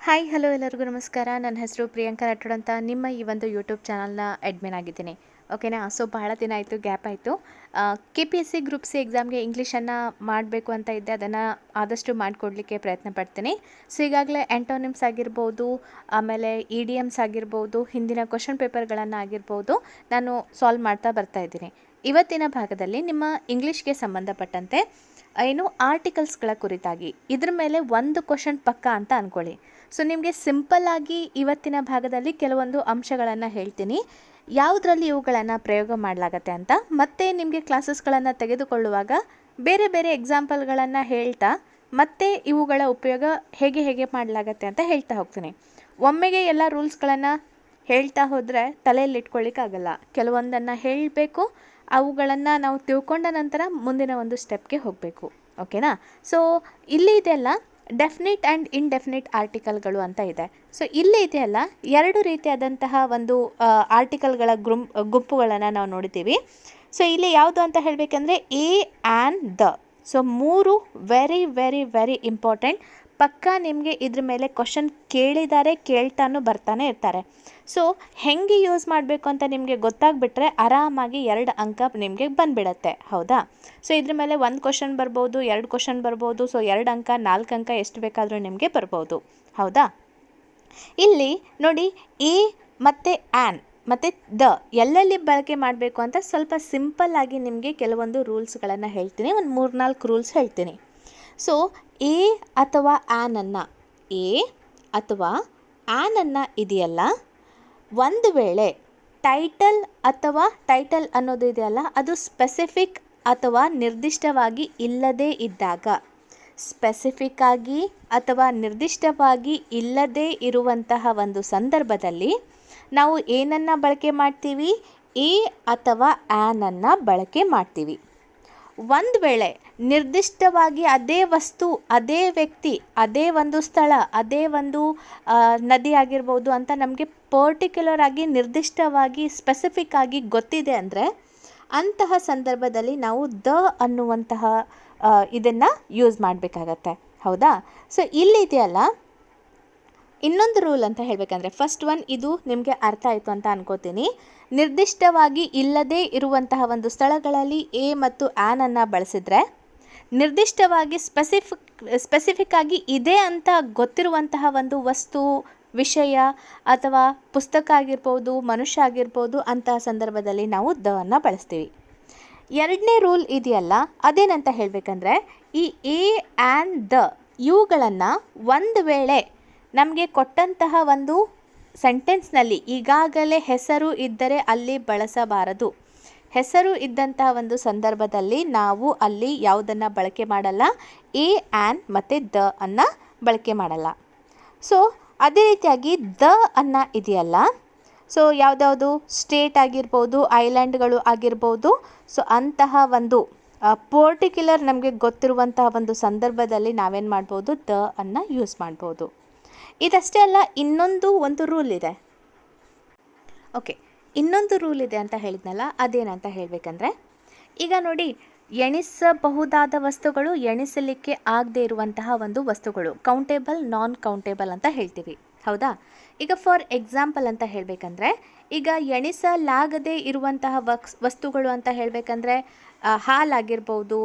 Hi hello ಎಲ್ಲರಿಗೂ ನಮಸ್ಕಾರ. ನನ್ನ ಹೆಸರು ಪ್ರಿಯಾಂಕಾ ರಾಠೋಡ್ ಅಂತ ನಿಮ್ಮ ಈ ಒಂದು ಯೂಟ್ಯೂಬ್ ಚಾನಲ್ನ ಅಡ್ಮಿನ್ ಆಗಿದ್ದೀನಿ. ಓಕೆನಾ. ಸೊ ಬಹಳ ದಿನ ಆಯಿತು, ಗ್ಯಾಪ್ ಆಯಿತು. KPSC ಗ್ರೂಪ್ ಸಿ ಎಕ್ಸಾಮ್ಗೆ ಇಂಗ್ಲೀಷನ್ನು ಮಾಡಬೇಕು ಅಂತ ಇದ್ದೆ, ಅದನ್ನು ಆದಷ್ಟು ಮಾಡಿಕೊಡ್ಲಿಕ್ಕೆ ಪ್ರಯತ್ನ ಪಡ್ತೀನಿ. ಸೊ ಈಗಾಗಲೇ ಆ್ಯಂಟೋನಿಮ್ಸ್ ಆಗಿರ್ಬೋದು, ಆಮೇಲೆ ಇಡಿಯಮ್ಸ್ ಆಗಿರ್ಬೋದು, ಹಿಂದಿನ ಕ್ವಶನ್ ಪೇಪರ್ಗಳನ್ನು ಆಗಿರ್ಬೋದು ನಾನು ಸಾಲ್ವ್ ಮಾಡ್ತಾ ಬರ್ತಾ ಇದ್ದೀನಿ. ಇವತ್ತಿನ ಭಾಗದಲ್ಲಿ ನಿಮ್ಮ ಇಂಗ್ಲೀಷ್ಗೆ ಸಂಬಂಧಪಟ್ಟಂತೆ ಏನು ಆರ್ಟಿಕಲ್ಸ್ಗಳ ಕುರಿತಾಗಿ ಇದ್ರ ಮೇಲೆ ಒಂದು ಕ್ವಶನ್ ಪಕ್ಕ ಅಂತ ಅಂದ್ಕೊಳ್ಳಿ. ಸೊ ನಿಮಗೆ ಸಿಂಪಲ್ಲಾಗಿ ಇವತ್ತಿನ ಭಾಗದಲ್ಲಿ ಕೆಲವೊಂದು ಅಂಶಗಳನ್ನು ಹೇಳ್ತೀನಿ, ಯಾವುದರಲ್ಲಿ ಇವುಗಳನ್ನು ಪ್ರಯೋಗ ಮಾಡಲಾಗತ್ತೆ ಅಂತ. ಮತ್ತು ನಿಮಗೆ ಕ್ಲಾಸಸ್ಗಳನ್ನು ತೆಗೆದುಕೊಳ್ಳುವಾಗ ಬೇರೆ ಬೇರೆ ಎಕ್ಸಾಂಪಲ್ಗಳನ್ನು ಹೇಳ್ತಾ ಮತ್ತೆ ಇವುಗಳ ಉಪಯೋಗ ಹೇಗೆ ಮಾಡಲಾಗತ್ತೆ ಅಂತ ಹೇಳ್ತಾ ಹೋಗ್ತೀನಿ. ಒಮ್ಮೆಗೆ ಎಲ್ಲ ರೂಲ್ಸ್ಗಳನ್ನು ಹೇಳ್ತಾ ಹೋದರೆ ತಲೆಯಲ್ಲಿ ಇಟ್ಕೊಳ್ಳಿಕ್ಕಾಗಲ್ಲ. ಕೆಲವೊಂದನ್ನು ಹೇಳಬೇಕು, ಅವುಗಳನ್ನು ನಾವು ತಿಳ್ಕೊಂಡ ನಂತರ ಮುಂದಿನ ಒಂದು ಸ್ಟೆಪ್ಗೆ ಹೋಗಬೇಕು. ಓಕೆನಾ. ಸೊ ಇಲ್ಲಿ ಇದೆಲ್ಲ ಡೆಫಿನಿಟ್ ಆ್ಯಂಡ್ ಇನ್ಡೆಫಿನಿಟ್ ಆರ್ಟಿಕಲ್ಗಳು ಅಂತ ಇದೆ. ಸೊ ಇಲ್ಲಿ ಇದೆಯಲ್ಲ, ಎರಡು ರೀತಿಯಾದಂತಹ ಒಂದು ಆರ್ಟಿಕಲ್ಗಳ ಗುಂಪುಗಳನ್ನು ನಾವು ನೋಡ್ತೀವಿ. ಸೊ ಇಲ್ಲಿ ಯಾವುದು ಅಂತ ಹೇಳಬೇಕಂದ್ರೆ ಎ ಆ್ಯಂಡ್ ದ. ಸೊ ಮೂರು ವೆರಿ ವೆರಿ ವೆರಿ ಇಂಪಾರ್ಟೆಂಟ್. ಪಕ್ಕ ನಿಮಗೆ ಇದ್ರ ಮೇಲೆ ಕ್ವಶನ್ ಕೇಳ್ತಾನೂ ಬರ್ತಾನೆ ಇರ್ತಾರೆ. ಸೊ ಹೆಂಗೆ ಯೂಸ್ ಮಾಡಬೇಕು ಅಂತ ನಿಮಗೆ ಗೊತ್ತಾಗ್ಬಿಟ್ರೆ ಆರಾಮಾಗಿ 2 ಅಂಕ ನಿಮಗೆ ಬಂದುಬಿಡತ್ತೆ. ಹೌದಾ. ಸೊ ಇದ್ರ ಮೇಲೆ 1 ಕ್ವಶನ್ ಬರ್ಬೋದು, 2 ಕ್ವಶನ್ ಬರ್ಬೋದು. ಸೊ 2 ಅಂಕ 4 ಅಂಕ ಎಷ್ಟು ಬೇಕಾದರೂ ನಿಮಗೆ ಬರ್ಬೋದು. ಹೌದಾ. ಇಲ್ಲಿ ನೋಡಿ, ಎ ಮತ್ತು ಆ್ಯನ್ ಮತ್ತು ದ ಎಲ್ಲೆಲ್ಲಿ ಬಳಕೆ ಮಾಡಬೇಕು ಅಂತ ಸ್ವಲ್ಪ ಸಿಂಪಲ್ಲಾಗಿ ನಿಮಗೆ ಕೆಲವೊಂದು ರೂಲ್ಸ್ಗಳನ್ನು ಹೇಳ್ತೀನಿ. ಒಂದು 3-4 ರೂಲ್ಸ್ ಹೇಳ್ತೀನಿ. ಸೊ ಎ ಅಥವಾ ಆ್ಯನನ್ನು ಇದೆಯಲ್ಲ, ಒಂದು ವೇಳೆ ಟೈಟಲ್ ಅನ್ನೋದು ಇದೆಯಲ್ಲ, ಅದು ಸ್ಪೆಸಿಫಿಕ್ ಅಥವಾ ನಿರ್ದಿಷ್ಟವಾಗಿ ಇಲ್ಲದೇ ಇದ್ದಾಗ, ನಿರ್ದಿಷ್ಟವಾಗಿ ಇಲ್ಲದೇ ಇರುವಂತಹ ಒಂದು ಸಂದರ್ಭದಲ್ಲಿ ನಾವು ಏನನ್ನು ಬಳಕೆ ಮಾಡ್ತೀವಿ? ಎ ಅಥವಾ ಆ್ಯನನ್ನು ಬಳಕೆ ಮಾಡ್ತೀವಿ. ಒಂದು ವೇಳೆ ನಿರ್ದಿಷ್ಟವಾಗಿ ಅದೇ ವಸ್ತು, ಅದೇ ವ್ಯಕ್ತಿ, ಅದೇ ಒಂದು ಸ್ಥಳ, ಅದೇ ಒಂದು ನದಿ ಆಗಿರ್ಬೋದು ಅಂತ ನಮಗೆ ಪರ್ಟಿಕ್ಯುಲರ್ ಆಗಿ ನಿರ್ದಿಷ್ಟವಾಗಿ ಸ್ಪೆಸಿಫಿಕ್ ಆಗಿ ಗೊತ್ತಿದೆ ಅಂದರೆ ಅಂತಹ ಸಂದರ್ಭದಲ್ಲಿ ನಾವು ದ ಅನ್ನುವಂತಹ ಇದನ್ನು ಯೂಸ್ ಮಾಡಬೇಕಾಗತ್ತೆ. ಹೌದಾ. ಸೊ ಇಲ್ಲಿದೆಯಲ್ಲ, ಇನ್ನೊಂದು ರೂಲ್ ಅಂತ ಹೇಳಬೇಕಂದ್ರೆ ಫಸ್ಟ್ ಒನ್, ಇದು ನಿಮಗೆ ಅರ್ಥ ಆಯಿತು ಅಂತ ಅನ್ಕೋತೀನಿ. ನಿರ್ದಿಷ್ಟವಾಗಿ ಇಲ್ಲದೇ ಇರುವಂತಹ ಒಂದು ಸ್ಥಳಗಳಲ್ಲಿ ಎ ಮತ್ತು ಆ್ಯನನ್ನು ಬಳಸಿದರೆ, ನಿರ್ದಿಷ್ಟವಾಗಿ ಸ್ಪೆಸಿಫಿಕ್ ಆಗಿ ಇದೆ ಅಂತ ಗೊತ್ತಿರುವಂತಹ ಒಂದು ವಸ್ತು, ವಿಷಯ ಅಥವಾ ಪುಸ್ತಕ ಆಗಿರ್ಬೋದು, ಮನುಷ್ಯ ಆಗಿರ್ಬೋದು, ಅಂತಹ ಸಂದರ್ಭದಲ್ಲಿ ನಾವು ದ ಅನ್ನು ಬಳಸ್ತೀವಿ. ಎರಡನೇ ರೂಲ್ ಇದೆಯಲ್ಲ, ಅದೇನಂತ ಹೇಳಬೇಕಂದ್ರೆ ಈ ಎ ಆ್ಯಂಡ್ ದ ಇವುಗಳನ್ನು ಒಂದು ವೇಳೆ ನಮಗೆ ಕೊಟ್ಟಂತಹ ಒಂದು ಸೆಂಟೆನ್ಸ್ನಲ್ಲಿ ಈಗಾಗಲೇ ಹೆಸರು ಇದ್ದರೆ ಅಲ್ಲಿ ಬಳಸಬಾರದು. ಹೆಸರು ಇದ್ದಂತಹ ಒಂದು ಸಂದರ್ಭದಲ್ಲಿ ನಾವು ಅಲ್ಲಿ ಯಾವುದನ್ನು ಬಳಕೆ ಮಾಡಲ್ಲ? ಎ ಆ್ಯನ್ ಮತ್ತು ದ ಅನ್ನು ಬಳಕೆ ಮಾಡಲ್ಲ. ಸೊ ಅದೇ ರೀತಿಯಾಗಿ ದ ಅನ್ನು ಇದೆಯಲ್ಲ, ಸೊ ಯಾವುದ್ಯಾವುದು ಸ್ಟೇಟ್ ಆಗಿರ್ಬೋದು, ಐಲ್ಯಾಂಡ್ಗಳು ಆಗಿರ್ಬೋದು, ಸೊ ಅಂತಹ ಒಂದು ಪರ್ಟಿಕ್ಯುಲರ್ ನಮಗೆ ಗೊತ್ತಿರುವಂತಹ ಒಂದು ಸಂದರ್ಭದಲ್ಲಿ ನಾವೇನು ಮಾಡ್ಬೋದು? ದ ಅನ್ನು ಯೂಸ್ ಮಾಡ್ಬೋದು. ಇದಷ್ಟೇ ಅಲ್ಲ, ಒಂದು ರೂಲ್ ಇದೆ. ಓಕೆ, ಇನ್ನೊಂದು ರೂಲ್ ಇದೆ ಅಂತ ಹೇಳಿದ್ನಲ್ಲ, ಅದೇನಂತ ಹೇಳಬೇಕಂದ್ರೆ, ಈಗ ನೋಡಿ, ಎಣಿಸಬಹುದಾದ ವಸ್ತುಗಳು, ಎಣಿಸಲಿಕ್ಕೆ ಆಗದೆ ಇರುವಂತಹ ಒಂದು ವಸ್ತುಗಳು, ಕೌಂಟೇಬಲ್, ನಾನ್ ಕೌಂಟೇಬಲ್ ಅಂತ ಹೇಳ್ತೀವಿ. ಹೌದಾ. ಈಗ ಫಾರ್ ಎಕ್ಸಾಂಪಲ್ ಅಂತ ಹೇಳಬೇಕಂದ್ರೆ, ಈಗ ಎಣಿಸಲಾಗದೇ ಇರುವಂತಹ ವಸ್ತುಗಳು ಅಂತ ಹೇಳಬೇಕಂದ್ರೆ ಹಾಲಾಗಿರ್ಬೋದು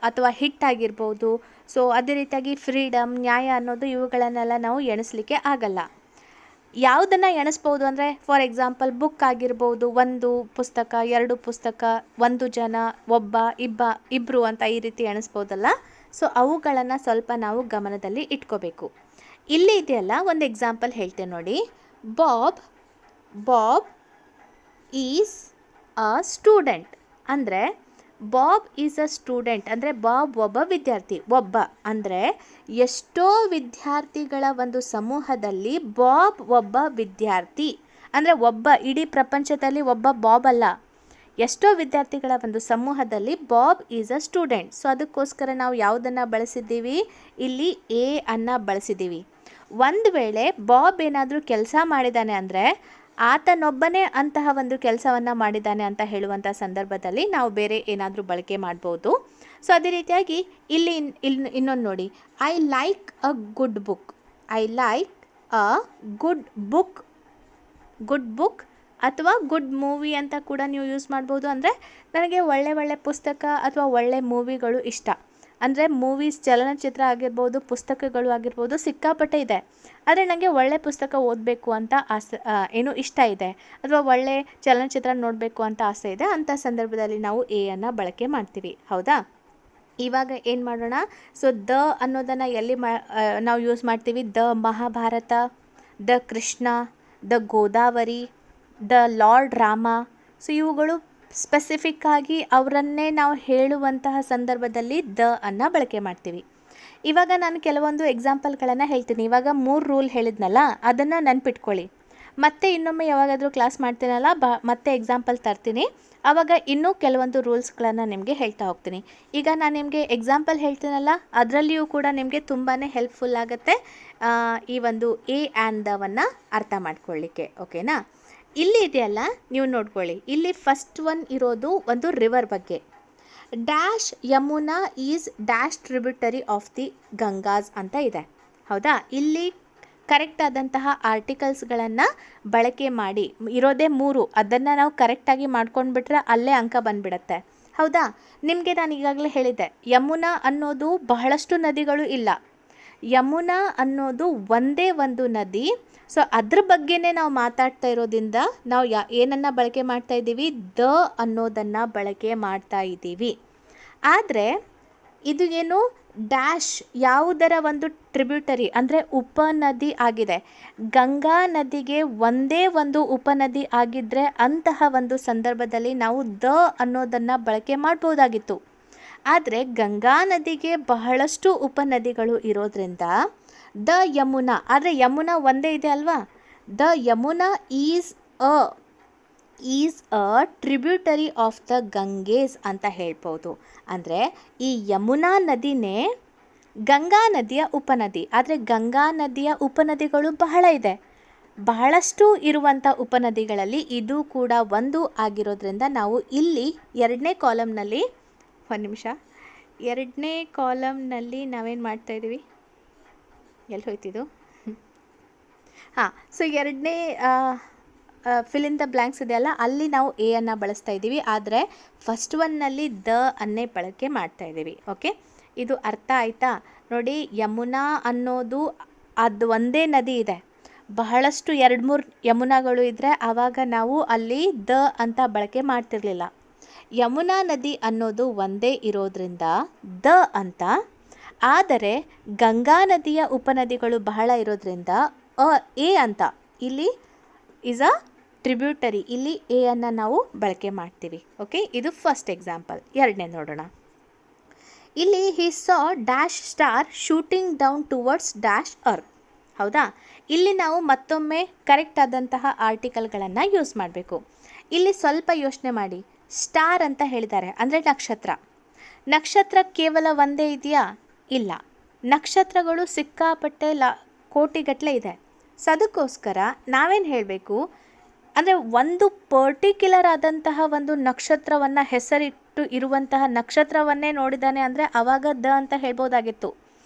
ಅಥವಾ ಹಿಟ್ಟಾಗಿರ್ಬೋದು. ಸೊ ಅದೇ ರೀತಿಯಾಗಿ ಫ್ರೀಡಮ್, ನ್ಯಾಯ ಅನ್ನೋದು ಇವುಗಳನ್ನೆಲ್ಲ ನಾವು ಎಣಿಸ್ಲಿಕ್ಕೆ ಆಗಲ್ಲ. ಯಾವುದನ್ನು ಎಣಿಸ್ಬೋದು ಅಂದರೆ, ಫಾರ್ ಎಕ್ಸಾಂಪಲ್ ಬುಕ್ ಆಗಿರ್ಬೋದು, 1 ಪುಸ್ತಕ, 2 ಪುಸ್ತಕ, 1 ಜನ, ಒಬ್ಬ, ಇಬ್ಬರು ಅಂತ ಈ ರೀತಿ ಎಣಿಸ್ಬೋದಲ್ಲ. ಸೊ ಅವುಗಳನ್ನು ಸ್ವಲ್ಪ ನಾವು ಗಮನದಲ್ಲಿ ಇಟ್ಕೋಬೇಕು. ಇಲ್ಲಿ ಇದೆಯಲ್ಲ, ಒಂದು ಎಕ್ಸಾಂಪಲ್ ಹೇಳ್ತೇನೆ ನೋಡಿ. ಬಾಬ್ ಈಸ್ ಅ ಸ್ಟೂಡೆಂಟ್ ಅಂದರೆ, ಬಾಬ್ ಈಸ್ ಅ ಸ್ಟೂಡೆಂಟ್ ಅಂದರೆ ಬಾಬ್ ಒಬ್ಬ ವಿದ್ಯಾರ್ಥಿ. ಒಬ್ಬ ಅಂದರೆ ಎಷ್ಟೋ ವಿದ್ಯಾರ್ಥಿಗಳ ಒಂದು ಸಮೂಹದಲ್ಲಿ ಬಾಬ್ ಒಬ್ಬ ವಿದ್ಯಾರ್ಥಿ ಅಂದರೆ ಒಬ್ಬ, ಇಡೀ ಪ್ರಪಂಚದಲ್ಲಿ ಒಬ್ಬ ಬಾಬ್ ಅಲ್ಲ, ಎಷ್ಟೋ ವಿದ್ಯಾರ್ಥಿಗಳ ಒಂದು ಸಮೂಹದಲ್ಲಿ Bob is a student. So ಅದಕ್ಕೋಸ್ಕರ ನಾವು ಯಾವುದನ್ನು ಬಳಸಿದ್ದೀವಿ? ಇಲ್ಲಿ ಎ ಅನ್ನು ಬಳಸಿದ್ದೀವಿ. ಒಂದು ವೇಳೆ ಬಾಬ್ ಏನಾದರೂ ಕೆಲಸ ಮಾಡಿದ್ದಾನೆ ಅಂದರೆ ಆತನೊಬ್ಬನೇ ಅಂತಹ ಒಂದು ಕೆಲಸವನ್ನು ಮಾಡಿದ್ದಾನೆ ಅಂತ ಹೇಳುವಂಥ ಸಂದರ್ಭದಲ್ಲಿ ನಾವು ಬೇರೆ ಏನಾದರೂ ಬಳಕೆ ಮಾಡ್ಬೋದು. ಸೊ ಅದೇ ರೀತಿಯಾಗಿ ಇಲ್ಲಿ ಇನ್ನೊಂದು ನೋಡಿ, I like a good book. I like a good book ಅಥವಾ ಗುಡ್ ಮೂವಿ ಅಂತ ಕೂಡ ನೀವು ಯೂಸ್ ಮಾಡ್ಬೋದು. ಅಂದರೆ ನನಗೆ ಒಳ್ಳೆ ಪುಸ್ತಕ ಅಥವಾ ಒಳ್ಳೆ ಮೂವಿಗಳು ಇಷ್ಟ. ಅಂದರೆ ಮೂವೀಸ್, ಚಲನಚಿತ್ರ ಆಗಿರ್ಬೋದು, ಪುಸ್ತಕಗಳು ಆಗಿರ್ಬೋದು, ಸಿಕ್ಕಾಪಟ್ಟೆ ಇದೆ. ಆದರೆ ನನಗೆ ಒಳ್ಳೆ ಪುಸ್ತಕ ಓದಬೇಕು ಅಂತ ಆಸೆ, ಇಷ್ಟ ಇದೆ, ಅಥವಾ ಒಳ್ಳೆ ಚಲನಚಿತ್ರ ನೋಡಬೇಕು ಅಂತ ಆಸೆ ಇದೆ. ಅಂಥ ಸಂದರ್ಭದಲ್ಲಿ ನಾವು ಎಯನ್ನು ಬಳಕೆ ಮಾಡ್ತೀವಿ. ಹೌದಾ? ಇವಾಗ ಏನು ಮಾಡೋಣ? ಸೊ ದ ಅನ್ನೋದನ್ನು ಎಲ್ಲಿ ನಾವು ಯೂಸ್ ಮಾಡ್ತೀವಿ? The Mahabharata, the Krishna, the Godavari, the lord Rama. So ಇವುಗಳು ಸ್ಪೆಸಿಫಿಕ್ ಆಗಿ ಅವರನ್ನೇ ನಾವು ಹೇಳುವಂತಹ ಸಂದರ್ಭದಲ್ಲಿ ದ ಅನ್ನು ಬಳಕೆ ಮಾಡ್ತೀವಿ. ಇವಾಗ ನಾನು ಕೆಲವೊಂದು ಎಕ್ಸಾಂಪಲ್ಗಳನ್ನು ಹೇಳ್ತೀನಿ. ಇವಾಗ 3 ರೂಲ್ ಹೇಳಿದ್ನಲ್ಲ, ಅದನ್ನು ನೆನ್ಪಿಟ್ಕೊಳ್ಳಿ. ಮತ್ತೆ ಇನ್ನೊಮ್ಮೆ ಯಾವಾಗಾದರೂ ಕ್ಲಾಸ್ ಮಾಡ್ತೀನಲ್ಲ, ಮತ್ತೆ ಎಕ್ಸಾಂಪಲ್ ತರ್ತೀನಿ. ಆವಾಗ ಇನ್ನೂ ಕೆಲವೊಂದು ರೂಲ್ಸ್ಗಳನ್ನು ನಿಮಗೆ ಹೇಳ್ತಾ ಹೋಗ್ತೀನಿ. ಈಗ ನಾನು ನಿಮಗೆ ಎಕ್ಸಾಂಪಲ್ ಹೇಳ್ತೀನಲ್ಲ, ಅದರಲ್ಲಿಯೂ ಕೂಡ ನಿಮಗೆ ತುಂಬಾ ಹೆಲ್ಪ್ಫುಲ್ ಆಗುತ್ತೆ ಈ ಒಂದು ಎ ಆ್ಯಂಡ್ ದವನ್ನು ಅರ್ಥ ಮಾಡ್ಕೊಳ್ಳಿಕ್ಕೆ. ಓಕೆನಾ? ಇಲ್ಲಿ ಇದೆಯಲ್ಲ, ನೀವು ನೋಡ್ಕೊಳ್ಳಿ. ಇಲ್ಲಿ ಫಸ್ಟ್ ಒನ್ ಇರೋದು ಒಂದು ರಿವರ್ ಬಗ್ಗೆ. Dash Yamuna is dash tributary of the Gangas ಅಂತ ಇದೆ. ಹೌದಾ? ಇಲ್ಲಿ ಕರೆಕ್ಟ್ ಆದಂತಹ ಆರ್ಟಿಕಲ್ಸ್ಗಳನ್ನು ಬಳಕೆ ಮಾಡಿ, ಇರೋದೇ 3, ಅದನ್ನು ನಾವು ಕರೆಕ್ಟಾಗಿ ಮಾಡ್ಕೊಂಡ್ಬಿಟ್ರೆ ಅಲ್ಲೇ ಅಂಕ ಬಂದುಬಿಡತ್ತೆ. ಹೌದಾ? ನಿಮಗೆ ನಾನು ಈಗಾಗಲೇ ಹೇಳಿದ್ದೆ, ಯಮುನಾ ಅನ್ನೋದು ಬಹಳಷ್ಟು ನದಿಗಳು ಇಲ್ಲ. ಯಮುನಾ ಅನ್ನೋದು ಒಂದೇ ಒಂದು ನದಿ. ಸೊ ಅದ್ರ ಬಗ್ಗೆನೇ ನಾವು ಮಾತಾಡ್ತಾ ಇರೋದ್ರಿಂದ ನಾವು ಏನನ್ನು ಬಳಕೆ ಮಾಡ್ತಾ ಇದ್ದೀವಿ? ದ ಅನ್ನೋದನ್ನು ಬಳಕೆ ಮಾಡ್ತಾ ಇದ್ದೀವಿ. ಆದರೆ ಇದು ಏನು? ಡ್ಯಾಶ್ ಯಾವುದರ ಒಂದು ಟ್ರಿಬ್ಯೂಟರಿ, ಅಂದರೆ ಉಪನದಿ ಆಗಿದೆ. ಗಂಗಾ ನದಿಗೆ ಒಂದೇ ಒಂದು ಉಪನದಿ ಆಗಿದ್ದರೆ ಅಂತಹ ಒಂದು ಸಂದರ್ಭದಲ್ಲಿ ನಾವು ದ ಅನ್ನೋದನ್ನು ಬಳಕೆ ಮಾಡ್ಬೋದಾಗಿತ್ತು. ಆದರೆ ಗಂಗಾ ನದಿಗೆ ಬಹಳಷ್ಟು ಉಪನದಿಗಳು ಇರೋದ್ರಿಂದ ದ ಯಮುನಾ, ಆದರೆ ಯಮುನಾ ಒಂದೇ ಇದೆ ಅಲ್ವಾ? The Yamuna is a tributary of the ಗಂಗೇಸ್ ಅಂತ ಹೇಳ್ಬೋದು. ಅಂದರೆ ಈ ಯಮುನಾ ನದಿನೇ ಗಂಗಾ ನದಿಯ ಉಪನದಿ. ಆದರೆ ಗಂಗಾ ನದಿಯ ಉಪನದಿಗಳು ಬಹಳ ಇದೆ. ಬಹಳಷ್ಟು ಇರುವಂಥ ಉಪನದಿಗಳಲ್ಲಿ ಇದು ಕೂಡ ಒಂದು ಆಗಿರೋದ್ರಿಂದ ನಾವು ಇಲ್ಲಿ 2ನೇ ಕಾಲಮ್ನಲ್ಲಿ, ಒಂದು ನಿಮಿಷ, 2ನೇ ಕಾಲಮ್ನಲ್ಲಿ ನಾವೇನು ಮಾಡ್ತಾಯಿದ್ದೀವಿ? ಎಲ್ಲಿ ಹೋಯ್ತಿದ್ದು? ಹಾಂ, ಸೊ 2ನೇ ಫಿಲ್ ಇನ್ ದ ಬ್ಲ್ಯಾಂಕ್ಸ್ ಇದೆಯಲ್ಲ, ಅಲ್ಲಿ ನಾವು ಎ ಅನ್ನು ಬಳಸ್ತಾ ಇದ್ದೀವಿ. ಆದರೆ ಫಸ್ಟ್ ಒನ್ನಲ್ಲಿ ದ ಅನ್ನೇ ಬಳಕೆ ಮಾಡ್ತಾ ಇದ್ದೀವಿ. ಓಕೆ, ಇದು ಅರ್ಥ ಆಯಿತಾ? ನೋಡಿ, ಯಮುನಾ ಅನ್ನೋದು ಅದು ಒಂದೇ ನದಿ ಇದೆ. ಬಹಳಷ್ಟು 2-3 ಯಮುನಾಗಳು ಇದ್ದರೆ ಆವಾಗ ನಾವು ಅಲ್ಲಿ ದ ಅಂತ ಬಳಕೆ ಮಾಡ್ತಿರ್ಲಿಲ್ಲ. ಯಮುನಾ ನದಿ ಅನ್ನೋದು ಒಂದೇ ಇರೋದ್ರಿಂದ ದ ಅಂತ. ಆದರೆ ಗಂಗಾ ನದಿಯ ಉಪನದಿಗಳು ಬಹಳ ಇರೋದ್ರಿಂದ ಎ ಅಂತ. ಇಲ್ಲಿ ಈಸ್ ಅ ಟ್ರಿಬ್ಯೂಟರಿ, ಇಲ್ಲಿ ಎ ಅನ್ನು ನಾವು ಬಳಕೆ ಮಾಡ್ತೀವಿ. ಓಕೆ, ಇದು ಫಸ್ಟ್ ಎಕ್ಸಾಂಪಲ್. 2ನೇ ನೋಡೋಣ. ಇಲ್ಲಿ ಹಿ ಸಾ dash star shooting down towards dash earth. ಹೌದಾ? ಇಲ್ಲಿ ನಾವು ಮತ್ತೊಮ್ಮೆ ಕರೆಕ್ಟ್ ಆದಂತಹ ಆರ್ಟಿಕಲ್ಗಳನ್ನು ಯೂಸ್ ಮಾಡಬೇಕು. ಇಲ್ಲಿ ಸ್ವಲ್ಪ ಯೋಚನೆ ಮಾಡಿ. ಸ್ಟಾರ್ ಅಂತ ಹೇಳಿದ್ದಾರೆ ಅಂದರೆ ನಕ್ಷತ್ರ ಕೇವಲ ಒಂದೇ ಇದೆಯಾ? ಇಲ್ಲ. ನಕ್ಷತ್ರಗಳು ಸಿಕ್ಕಾಪಟ್ಟೆ ಕೋಟಿಗಟ್ಟಲೆ ಇದೆ. ಸೊ ಅದಕ್ಕೋಸ್ಕರ ನಾವೇನು ಹೇಳಬೇಕು ಅಂದರೆ ಒಂದು ಪರ್ಟಿಕ್ಯುಲರ್ ಆದಂತಹ ಒಂದು ನಕ್ಷತ್ರವನ್ನು ಹೆಸರಿಟ್ಟು ಇರುವಂತಹ ನಕ್ಷತ್ರವನ್ನೇ ನೋಡಿದ್ದಾನೆ ಅಂದರೆ ಆವಾಗ ದ ಅಂತ ಹೇಳ್ಬೋದಾಗಿತ್ತು.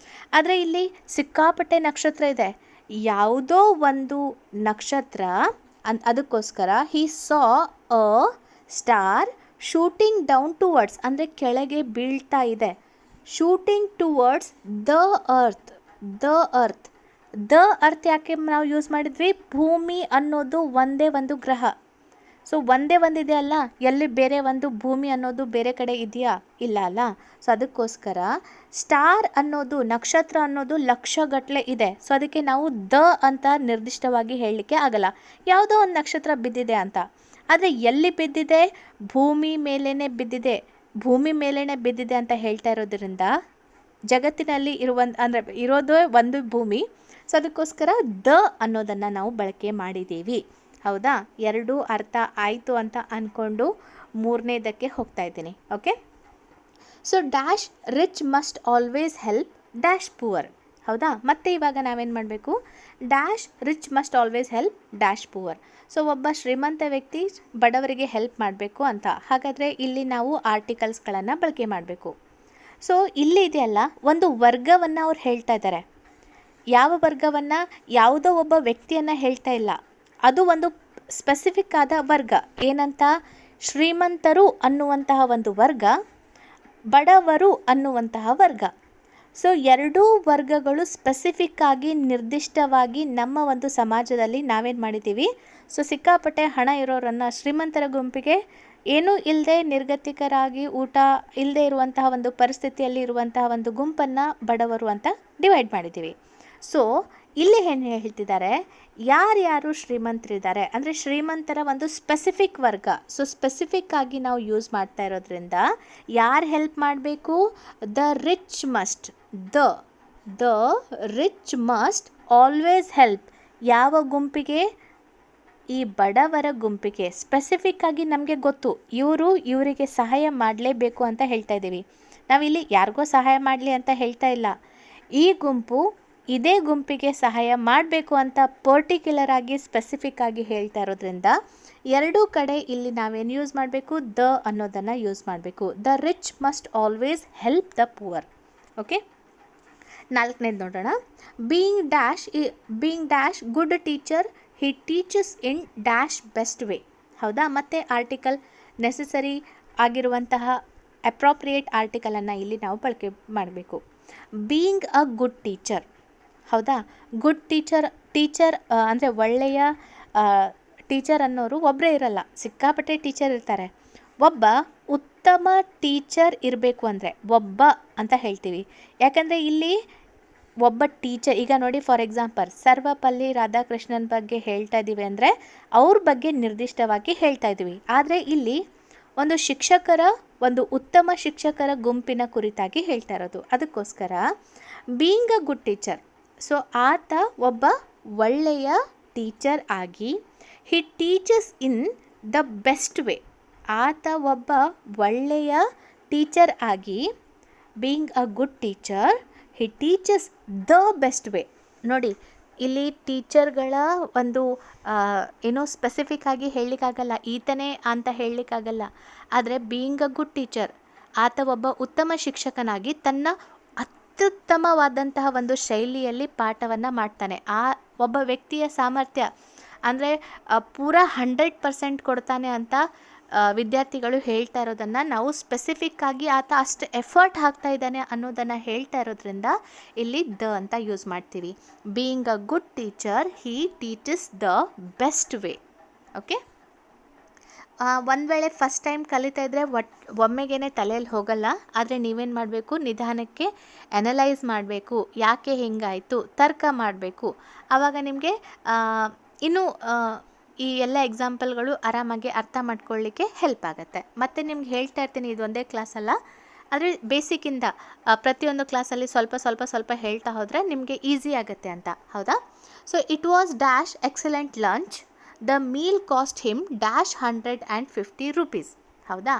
ಆದರೆ ಇಲ್ಲಿ ಸಿಕ್ಕಾಪಟ್ಟೆ ನಕ್ಷತ್ರ ಇದೆ, ಯಾವುದೋ ಒಂದು ನಕ್ಷತ್ರ. ಅದಕ್ಕೋಸ್ಕರ ಹಿ ಸಾ a star shooting down towards ಅಂದರೆ ಕೆಳಗೆ ಬೀಳ್ತಾ ಇದೆ. Shooting towards the earth. The earth ಯಾಕೆ ನಾವು ಯೂಸ್ ಮಾಡಿದ್ವಿ? ಭೂಮಿ ಅನ್ನೋದು ಒಂದೇ ಒಂದು ಗ್ರಹ. ಸೊ ಒಂದೇ ಒಂದಿದೆ ಅಲ್ಲ, ಎಲ್ಲಿ ಬೇರೆ ಒಂದು ಭೂಮಿ ಅನ್ನೋದು ಬೇರೆ ಕಡೆ ಇದೆಯಾ? ಇಲ್ಲ ಅಲ್ಲ. ಸೊ ಅದಕ್ಕೋಸ್ಕರ ಸ್ಟಾರ್ ಅನ್ನೋದು, ನಕ್ಷತ್ರ ಅನ್ನೋದು ಲಕ್ಷಗಟ್ಟಲೆ ಇದೆ. ಸೊ ಅದಕ್ಕೆ ನಾವು ದ ಅಂತ ನಿರ್ದಿಷ್ಟವಾಗಿ ಹೇಳಲಿಕ್ಕೆ ಆಗಲ್ಲ. ಯಾವುದೋ ಒಂದು ನಕ್ಷತ್ರ ಬಿದ್ದಿದೆ ಅಂತ. ಆದರೆ ಎಲ್ಲಿ ಬಿದ್ದಿದೆ? ಭೂಮಿ ಮೇಲೇ ಬಿದ್ದಿದೆ ಅಂತ ಹೇಳ್ತಾ ಇರೋದ್ರಿಂದ ಜಗತ್ತಿನಲ್ಲಿ ಇರೋದು ಒಂದು ಭೂಮಿ. ಸೊ ಅದಕ್ಕೋಸ್ಕರ ದ ಅನ್ನೋದನ್ನು ನಾವು ಬಳಕೆ ಮಾಡಿದ್ದೀವಿ. ಹೌದಾ? 2 ಅರ್ಥ ಆಯಿತು ಅಂತ ಅಂದ್ಕೊಂಡು 3ನೇದಕ್ಕೆ ಹೋಗ್ತಾ ಇದ್ದೀನಿ. Okay, so dash rich must always help dash poor. ಹೌದಾ? ಮತ್ತೆ ಇವಾಗ ನಾವೇನು ಮಾಡಬೇಕು? Dash rich must always help dash poor. So ಒಬ್ಬ ಶ್ರೀಮಂತ ವ್ಯಕ್ತಿ ಬಡವರಿಗೆ ಹೆಲ್ಪ್ ಮಾಡಬೇಕು ಅಂತ. ಹಾಗಾದರೆ ಇಲ್ಲಿ ನಾವು ಆರ್ಟಿಕಲ್ಸ್ಗಳನ್ನು ಬಳಕೆ ಮಾಡಬೇಕು. ಸೊ ಇಲ್ಲಿ ಇದೆಯಲ್ಲ, ಒಂದು ವರ್ಗವನ್ನು ಅವ್ರು ಹೇಳ್ತಾ ಇದ್ದಾರೆ. ಯಾವ ವರ್ಗವನ್ನು ಯಾವುದೋ ಒಬ್ಬ ವ್ಯಕ್ತಿಯನ್ನು ಹೇಳ್ತಾ ಇಲ್ಲ, ಅದು ಒಂದು ಸ್ಪೆಸಿಫಿಕ್ ಆದ ವರ್ಗ. ಏನಂತ? ಶ್ರೀಮಂತರು ಅನ್ನುವಂತಹ ಒಂದು ವರ್ಗ, ಬಡವರು ಅನ್ನುವಂತಹ ವರ್ಗ. ಸೊ ಎರಡೂ ವರ್ಗಗಳು ಸ್ಪೆಸಿಫಿಕ್ ಆಗಿ ನಿರ್ದಿಷ್ಟವಾಗಿ ನಮ್ಮ ಒಂದು ಸಮಾಜದಲ್ಲಿ ನಾವೇನು ಮಾಡಿದ್ದೀವಿ, ಸೊ ಸಿಕ್ಕಾಪಟ್ಟೆ ಹಣ ಇರೋರನ್ನು ಶ್ರೀಮಂತರ ಗುಂಪಿಗೆ, ಏನೂ ಇಲ್ಲದೆ ನಿರ್ಗತಿಕರಾಗಿ ಊಟ ಇಲ್ಲದೆ ಇರುವಂತಹ ಒಂದು ಪರಿಸ್ಥಿತಿಯಲ್ಲಿ ಇರುವಂತಹ ಒಂದು ಗುಂಪನ್ನು ಬಡವರು ಅಂತ ಡಿವೈಡ್ ಮಾಡಿದ್ದೀವಿ. ಸೊ ಇಲ್ಲಿ ಏನು ಹೇಳ್ತಿದ್ದಾರೆ, ಯಾರ್ಯಾರು ಶ್ರೀಮಂತರಿದ್ದಾರೆ ಅಂದರೆ ಶ್ರೀಮಂತರ ಒಂದು ಸ್ಪೆಸಿಫಿಕ್ ವರ್ಗ. ಸೊ ಸ್ಪೆಸಿಫಿಕ್ ಆಗಿ ನಾವು ಯೂಸ್ ಮಾಡ್ತಾ ಇರೋದ್ರಿಂದ ಯಾರು ಹೆಲ್ಪ್ ಮಾಡಬೇಕು? The rich must, the rich must always help. ಯಾವ ಗುಂಪಿಗೆ? ಈ ಬಡವರ ಗುಂಪಿಗೆ. ಸ್ಪೆಸಿಫಿಕ್ ಆಗಿ ನಮಗೆ ಗೊತ್ತು, ಇವರಿಗೆ ಸಹಾಯ ಮಾಡಲೇಬೇಕು ಅಂತ ಹೇಳ್ತಾ ಇದ್ದೀವಿ. ನಾವಿಲ್ಲಿ ಯಾರಿಗೋ ಸಹಾಯ ಮಾಡಲಿ ಅಂತ ಹೇಳ್ತಾ ಇಲ್ಲ. ಈ ಗುಂಪು ಇದೇ ಗುಂಪಿಗೆ ಸಹಾಯ ಮಾಡಬೇಕು ಅಂತ ಪರ್ಟಿಕ್ಯುಲರ್ ಆಗಿ ಸ್ಪೆಸಿಫಿಕ್ ಆಗಿ ಹೇಳ್ತಾ ಇರೋದ್ರಿಂದ ಎರಡೂ ಕಡೆ ಇಲ್ಲಿ ನಾವೇನು ಯೂಸ್ ಮಾಡಬೇಕು? ದ ಅನ್ನೋದನ್ನು ಯೂಸ್ ಮಾಡಬೇಕು. The rich must always help the poor. Okay, 4ನೇದು ನೋಡೋಣ. Being dash good teacher, he teaches in dash best way. ಹೌದಾ? ಮತ್ತು ಆರ್ಟಿಕಲ್ ನೆಸೆಸರಿ ಆಗಿರುವಂತಹ ಅಪ್ರೋಪ್ರಿಯೇಟ್ ಆರ್ಟಿಕಲನ್ನು ಇಲ್ಲಿ ನಾವು ಬಳಕೆ ಮಾಡಬೇಕು. Being a good teacher. ಹೌದಾ? ಗುಡ್ ಟೀಚರ್ ಅಂದರೆ ಒಳ್ಳೆಯ ಟೀಚರ್ ಅನ್ನೋರು ಒಬ್ಬರೇ ಇರಲ್ಲ, ಸಿಕ್ಕಾಪಟ್ಟೆ ಟೀಚರ್ ಇರ್ತಾರೆ. ಒಬ್ಬ ಉತ್ತಮ ಟೀಚರ್ ಇರಬೇಕು ಅಂದರೆ ಒಬ್ಬ ಅಂತ ಹೇಳ್ತೀವಿ. ಯಾಕಂದರೆ ಇಲ್ಲಿ ಒಬ್ಬ ಟೀಚರ್, ಈಗ ನೋಡಿ ಫಾರ್ ಎಕ್ಸಾಂಪಲ್ ಸರ್ವಪಲ್ಲಿ ರಾಧಾಕೃಷ್ಣನ್ ಬಗ್ಗೆ ಹೇಳ್ತಾ ಇದ್ದೀವಿ ಅಂದರೆ ಅವ್ರ ಬಗ್ಗೆ ನಿರ್ದಿಷ್ಟವಾಗಿ ಹೇಳ್ತಾ ಇದ್ದೀವಿ. ಆದರೆ ಇಲ್ಲಿ ಒಂದು ಉತ್ತಮ ಶಿಕ್ಷಕರ ಗುಂಪಿನ ಕುರಿತಾಗಿ ಹೇಳ್ತಾ ಇರೋದು. ಅದಕ್ಕೋಸ್ಕರ being a good teacher, so ಆತ ಒಬ್ಬ ಒಳ್ಳೆಯ ಟೀಚರ್ ಆಗಿ, he teaches in the best way, ಆತ ಒಬ್ಬ ಒಳ್ಳೆಯ ಟೀಚರ್ ಆಗಿ, being a good teacher he teaches the best way. ನೋಡಿ ಇಲ್ಲಿ ಟೀಚರ್ಗಳ ಒಂದು ಏನೋ ಸ್ಪೆಸಿಫಿಕ್ ಆಗಿ ಹೇಳಲಿಕ್ಕಾಗಲ್ಲ, ಈತನೇ ಅಂತ ಹೇಳಲಿಕ್ಕಾಗಲ್ಲ. ಆದರೆ ಬೀಯಿಂಗ್ ಅ ಗುಡ್ ಟೀಚರ್, ಆತ ಒಬ್ಬ ಉತ್ತಮ ಶಿಕ್ಷಕನಾಗಿ ತನ್ನ ಅತ್ಯುತ್ತಮವಾದಂತಹ ಒಂದು ಶೈಲಿಯಲ್ಲಿ ಪಾಠವನ್ನು ಮಾಡ್ತಾನೆ. ಆ ಒಬ್ಬ ವ್ಯಕ್ತಿಯ ಸಾಮರ್ಥ್ಯ ಅಂದರೆ ಪೂರಾ 100% ಕೊಡ್ತಾನೆ ಅಂತ ವಿದ್ಯಾರ್ಥಿಗಳು ಹೇಳ್ತಾ ಇರೋದನ್ನು ನಾವು ಸ್ಪೆಸಿಫಿಕ್ ಆಗಿ ಆತ ಅಷ್ಟು ಎಫರ್ಟ್ ಹಾಕ್ತಾ ಇದ್ದಾನೆ ಅನ್ನೋದನ್ನು ಹೇಳ್ತಾ ಇರೋದ್ರಿಂದ ಇಲ್ಲಿ ದ ಅಂತ ಯೂಸ್ ಮಾಡ್ತೀವಿ. Being a good teacher he teaches the best way. Okay, ಒಂದು ವೇಳೆ ಫಸ್ಟ್ ಟೈಮ್ ಕಲಿತಾ ಇದ್ದರೆ ಒಮ್ಮೆಗೇ ತಲೆಯಲ್ಲಿ ಹೋಗಲ್ಲ. ಆದರೆ ನೀವೇನು ಮಾಡಬೇಕು? ನಿಧಾನಕ್ಕೆ ಅನಲೈಸ್ ಮಾಡಬೇಕು. ಯಾಕೆ ಹಿಂಗಾಯಿತು ತರ್ಕ ಮಾಡಬೇಕು. ಆವಾಗ ನಿಮಗೆ ಇನ್ನೂ ಈ ಎಲ್ಲ ಎಕ್ಸಾಂಪಲ್ಗಳು ಆರಾಮಾಗಿ ಅರ್ಥ ಮಾಡ್ಕೊಳ್ಳಿಕ್ಕೆ ಹೆಲ್ಪ್ ಆಗುತ್ತೆ. ಮತ್ತು ನಿಮ್ಗೆ ಹೇಳ್ತಾ ಇರ್ತೀನಿ, ಇದೊಂದೇ ಕ್ಲಾಸ್ ಅಲ್ಲ, ಆದರೆ ಬೇಸಿಕ್ಕಿಂದ ಪ್ರತಿಯೊಂದು ಕ್ಲಾಸಲ್ಲಿ ಸ್ವಲ್ಪ ಹೇಳ್ತಾ ಹೋದರೆ ನಿಮಗೆ ಈಸಿ ಆಗುತ್ತೆ ಅಂತ. ಹೌದಾ? So it was dash excellent lunch, the meal cost him dash 150 rupees. ಹೌದಾ?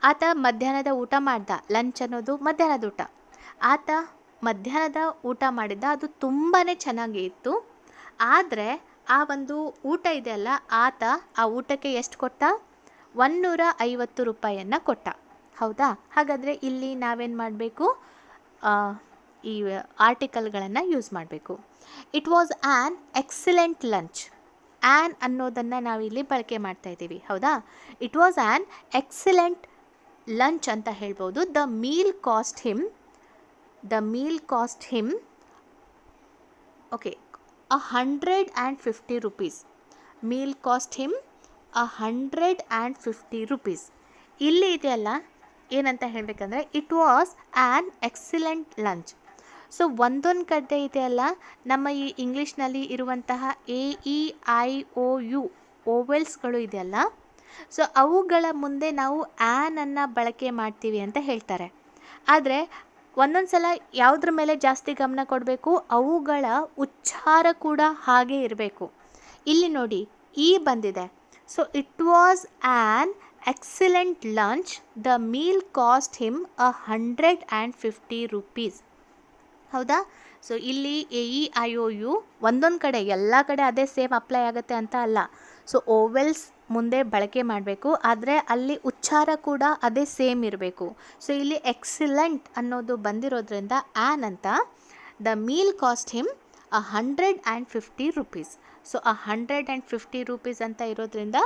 ಆತ ಮಧ್ಯಾಹ್ನದ ಊಟ ಮಾಡ್ದ. ಲಂಚ್ ಅನ್ನೋದು ಮಧ್ಯಾಹ್ನದ ಊಟ. ಆತ ಮಧ್ಯಾಹ್ನದ ಊಟ ಮಾಡಿದ್ದ, ಅದು ತುಂಬಾ ಚೆನ್ನಾಗಿ ಇತ್ತು. ಆದರೆ ಆ ಒಂದು ಊಟ ಇದೆಯಲ್ಲ, ಆತ ಆ ಊಟಕ್ಕೆ ಎಷ್ಟು ಕೊಟ್ಟ? 150 ರೂಪಾಯಿಯನ್ನು ಕೊಟ್ಟ. ಹೌದಾ? ಹಾಗಾದರೆ ಇಲ್ಲಿ ನಾವೇನು ಮಾಡಬೇಕು? ಈ ಆರ್ಟಿಕಲ್ಗಳನ್ನು ಯೂಸ್ ಮಾಡಬೇಕು. It was an excellent lunch. An ಅನ್ನೋದನ್ನು ನಾವಿಲ್ಲಿ ಬಳಕೆ ಮಾಡ್ತಾ ಇದ್ದೀವಿ. ಹೌದಾ? It was an excellent lunch ಅಂತ ಹೇಳ್ಬೋದು. The meal cost him okay 150 rupees. Meal cost him 150 rupees. ಇಲ್ಲಿ ಇದೆಯಲ್ಲ, ಏನಂತ ಹೇಳಬೇಕಂದ್ರೆ it was an excellent lunch. So ಒಂದೊಂದು ಕಡೆ ಇದೆಯಲ್ಲ, ನಮ್ಮ ಈ ಇಂಗ್ಲೀಷ್ನಲ್ಲಿ ಇರುವಂತಹ AEIOU ಓವೆಲ್ಸ್ಗಳು ಇದೆಯಲ್ಲ, ಸೊ ಅವುಗಳ ಮುಂದೆ ನಾವು ಆ್ಯನನ್ನು ಬಳಕೆ ಮಾಡ್ತೀವಿ ಅಂತ ಹೇಳ್ತಾರೆ. ಆದರೆ ಒಂದೊಂದು ಸಲ ಯಾವುದ್ರ ಮೇಲೆ ಜಾಸ್ತಿ ಗಮನ ಕೊಡಬೇಕು? ಅವುಗಳ ಉಚ್ಚಾರ ಕೂಡ ಹಾಗೆ ಇರಬೇಕು. ಇಲ್ಲಿ ನೋಡಿ ಈ ಬಂದಿದೆ. So it was an excellent lunch, the meal cost him 150 rupees. ಹೌದಾ? ಸೊ ಇಲ್ಲಿ AEIOU ಒಂದೊಂದು ಕಡೆ, ಎಲ್ಲ ಕಡೆ ಅದೇ ಸೇಮ್ ಅಪ್ಲೈ ಆಗುತ್ತೆ ಅಂತ ಅಲ್ಲ. ಸೊ ಓವೆಲ್ಸ್ ಮುಂದೆ ಬಳಕೆ ಮಾಡಬೇಕು, ಆದರೆ ಅಲ್ಲಿ ಉಚ್ಚಾರ ಕೂಡ ಅದೇ ಸೇಮ್ ಇರಬೇಕು. ಸೊ ಇಲ್ಲಿ ಎಕ್ಸಲೆಂಟ್ ಅನ್ನೋದು ಬಂದಿರೋದ್ರಿಂದ ಆ್ಯನ್ ಅಂತ, the meal cost him 150 rupees. So 150 rupees ಅಂತ ಇರೋದ್ರಿಂದ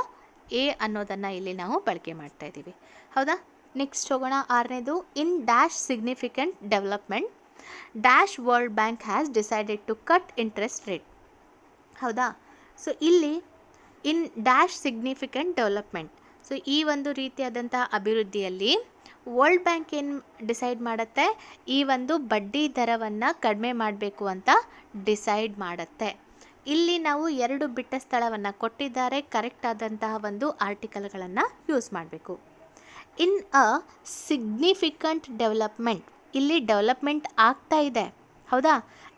ಎ ಅನ್ನೋದನ್ನು ಇಲ್ಲಿ ನಾವು ಬಳಕೆ ಮಾಡ್ತಾ ಇದ್ದೀವಿ. ಹೌದಾ? ನೆಕ್ಸ್ಟ್ ಹೋಗೋಣ. ಆರನೇದು, in dash significant development dash world bank has decided to cut interest rate. ಹೌದಾ? ಸೊ ಇಲ್ಲಿ in dash significant development, so ಈ ಒಂದು ರೀತಿಯಾದಂಥ ಅಭಿವೃದ್ಧಿಯಲ್ಲಿ ವರ್ಲ್ಡ್ ಬ್ಯಾಂಕ್ ಏನು ಡಿಸೈಡ್ ಮಾಡುತ್ತೆ, ಈ ಒಂದು ಬಡ್ಡಿ ದರವನ್ನು ಕಡಿಮೆ ಮಾಡಬೇಕು ಅಂತ ಡಿಸೈಡ್ ಮಾಡುತ್ತೆ. ಇಲ್ಲಿ ನಾವು 2 ಬಿಟ್ಟ ಸ್ಥಳವನ್ನು ಕೊಟ್ಟಿದ್ದಾರೆ, ಕರೆಕ್ಟ್ ಆದಂತಹ ಒಂದು ಆರ್ಟಿಕಲ್ಗಳನ್ನು ಯೂಸ್ ಮಾಡಬೇಕು. ಇನ್ ಅ ಸಿಗ್ನಿಫಿಕೆಂಟ್ ಡೆವಲಪ್ಮೆಂಟ್, ಇಲ್ಲಿ ಡೆವಲಪ್ಮೆಂಟ್ ಆಗ್ತಾ ಇದೆ. ಹೌದಾ?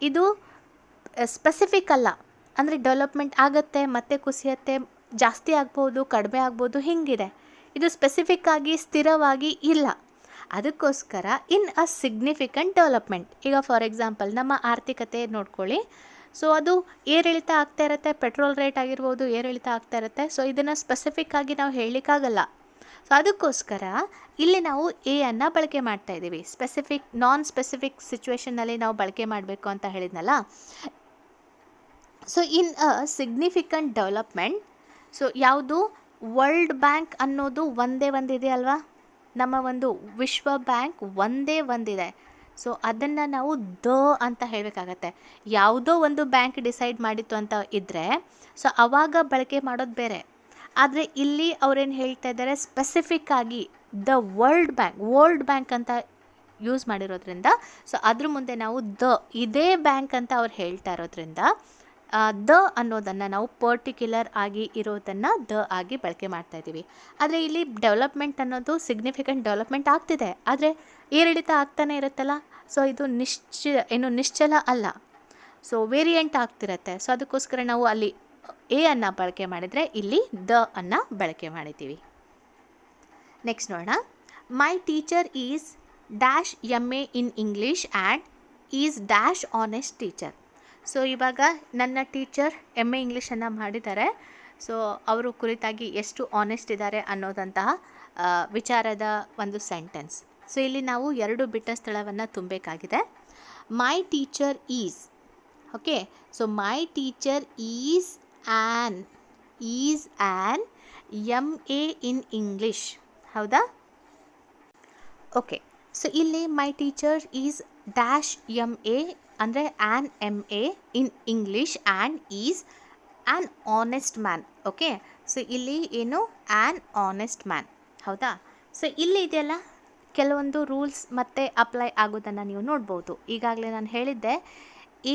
ಇದು ಸ್ಪೆಸಿಫಿಕ್ ಅಲ್ಲ, ಅಂದರೆ ಡೆವಲಪ್ಮೆಂಟ್ ಆಗುತ್ತೆ ಮತ್ತೆ ಕುಸಿಯುತ್ತೆ, ಜಾಸ್ತಿ ಆಗ್ಬೋದು ಕಡಿಮೆ ಆಗ್ಬೋದು, ಹಿಂಗಿದೆ. ಇದು ಸ್ಪೆಸಿಫಿಕ್ ಆಗಿ ಸ್ಥಿರವಾಗಿ ಇಲ್ಲ. ಅದಕ್ಕೋಸ್ಕರ ಇನ್ ಅ ಸಿಗ್ನಿಫಿಕೆಂಟ್ ಡೆವಲಪ್ಮೆಂಟ್, ಈಗ ಫಾರ್ ಎಕ್ಸಾಂಪಲ್ ನಮ್ಮ ಆರ್ಥಿಕತೆ ನೋಡ್ಕೊಳ್ಳಿ. ಸೊ ಅದು ಏರಿಳಿತ ಆಗ್ತಾ ಇರುತ್ತೆ, ಪೆಟ್ರೋಲ್ ರೇಟ್ ಆಗಿರ್ಬೋದು ಏರಿಳಿತ ಆಗ್ತಾ ಇರುತ್ತೆ. ಸೊ ಇದನ್ನು ಸ್ಪೆಸಿಫಿಕ್ ಆಗಿ ನಾವು ಹೇಳಲಿಕ್ಕಾಗಲ್ಲ. ಸೊ ಅದಕ್ಕೋಸ್ಕರ ಇಲ್ಲಿ ನಾವು ಎ ಅನ್ನು ಬಳಕೆ ಮಾಡ್ತಾ ಇದ್ದೀವಿ. ಸ್ಪೆಸಿಫಿಕ್ ನಾನ್ ಸ್ಪೆಸಿಫಿಕ್ ಸಿಚುವೇಷನ್ನಲ್ಲಿ ನಾವು ಬಳಕೆ ಮಾಡಬೇಕು ಅಂತ ಹೇಳಿದ್ನಲ್ಲ. So in a significant development, so ಯಾವುದು ವರ್ಲ್ಡ್ ಬ್ಯಾಂಕ್ ಅನ್ನೋದು ಒಂದೇ ಒಂದಿದೆ ಅಲ್ವಾ, ನಮ್ಮ ಒಂದು ವಿಶ್ವ ಬ್ಯಾಂಕ್ ಒಂದೇ ಒಂದಿದೆ. ಸೊ ಅದನ್ನು ನಾವು ದ ಅಂತ ಹೇಳಬೇಕಾಗತ್ತೆ. ಯಾವುದೋ ಒಂದು ಬ್ಯಾಂಕ್ ಡಿಸೈಡ್ ಮಾಡಿತ್ತು ಅಂತ ಇದ್ದರೆ ಸೊ ಆವಾಗ ಬಳಕೆ ಮಾಡೋದು ಬೇರೆ. ಆದರೆ ಇಲ್ಲಿ ಅವ್ರೇನು ಹೇಳ್ತಾ ಇದ್ದಾರೆ, ಸ್ಪೆಸಿಫಿಕ್ ಆಗಿ ದ ವರ್ಲ್ಡ್ ಬ್ಯಾಂಕ್ ಅಂತ ಯೂಸ್ ಮಾಡಿರೋದ್ರಿಂದ ಸೊ ಅದ್ರ ಮುಂದೆ ನಾವು ಇದೇ ಬ್ಯಾಂಕ್ ಅಂತ ಅವ್ರು ಹೇಳ್ತಾ ಇರೋದ್ರಿಂದ ದ ಅನ್ನೋದನ್ನು ನಾವು ಪರ್ಟಿಕ್ಯುಲರ್ ಆಗಿ ಇರೋದನ್ನು ದ ಆಗಿ ಬಳಕೆ ಮಾಡ್ತಾ ಇದ್ದೀವಿ. ಆದರೆ ಇಲ್ಲಿ ಡೆವಲಪ್ಮೆಂಟ್ ಅನ್ನೋದು ಸಿಗ್ನಿಫಿಕೆಂಟ್ ಡೆವಲಪ್ಮೆಂಟ್ ಆಗ್ತಿದೆ, ಆದರೆ ಏರಿಳಿತ ಆಗ್ತಾನೆ ಇರುತ್ತಲ್ಲ. ಸೊ ಇದು ನಿಶ್ಚಲ ಅಲ್ಲ, ಸೊ ವೇರಿಯಂಟ್ ಆಗ್ತಿರತ್ತೆ. ಸೊ ಅದಕ್ಕೋಸ್ಕರ ನಾವು ಅಲ್ಲಿ ಎ ಅನ್ನು ಬಳಕೆ ಮಾಡಿದರೆ ಇಲ್ಲಿ ದ ಅನ್ನು ಬಳಕೆ ಮಾಡಿದ್ದೀವಿ. ನೆಕ್ಸ್ಟ್ ನೋಡೋಣ. ಮೈ teacher is dash MA in English and is dash honest teacher. So ಇವಾಗ ನನ್ನ ಟೀಚರ್ MA ಇಂಗ್ಲೀಷನ್ನು ಮಾಡಿದ್ದಾರೆ. ಸೊ ಅವರು ಕುರಿತಾಗಿ ಎಷ್ಟು ಆನೆಸ್ಟ್ ಇದ್ದಾರೆ ಅನ್ನೋದಂತಹ ವಿಚಾರದ ಒಂದು ಸೆಂಟೆನ್ಸ್. ಸೊ ಇಲ್ಲಿ ನಾವು 2 ಬಿಟ್ಟ ಸ್ಥಳವನ್ನು ತುಂಬಬೇಕಾಗಿದೆ. My teacher is, okay. So my teacher is an MA in English. ಹೌದಾ? ಓಕೆ. ಸೊ ಇಲ್ಲಿ my teacher is dash MA ಅಂದರೆ an MA in English and is an honest man. Okay. So ಇಲ್ಲಿ ಏನು ಆ್ಯನ್ ಆನೆಸ್ಟ್ ಮ್ಯಾನ್. ಹೌದಾ? So ಇಲ್ಲಿ ಇದೆಯಲ್ಲ ಕೆಲವೊಂದು rules ಮತ್ತೆ ಅಪ್ಲೈ ಆಗೋದನ್ನು ನೀವು ನೋಡ್ಬೋದು. ಈಗಾಗಲೇ ನಾನು ಹೇಳಿದ್ದೆ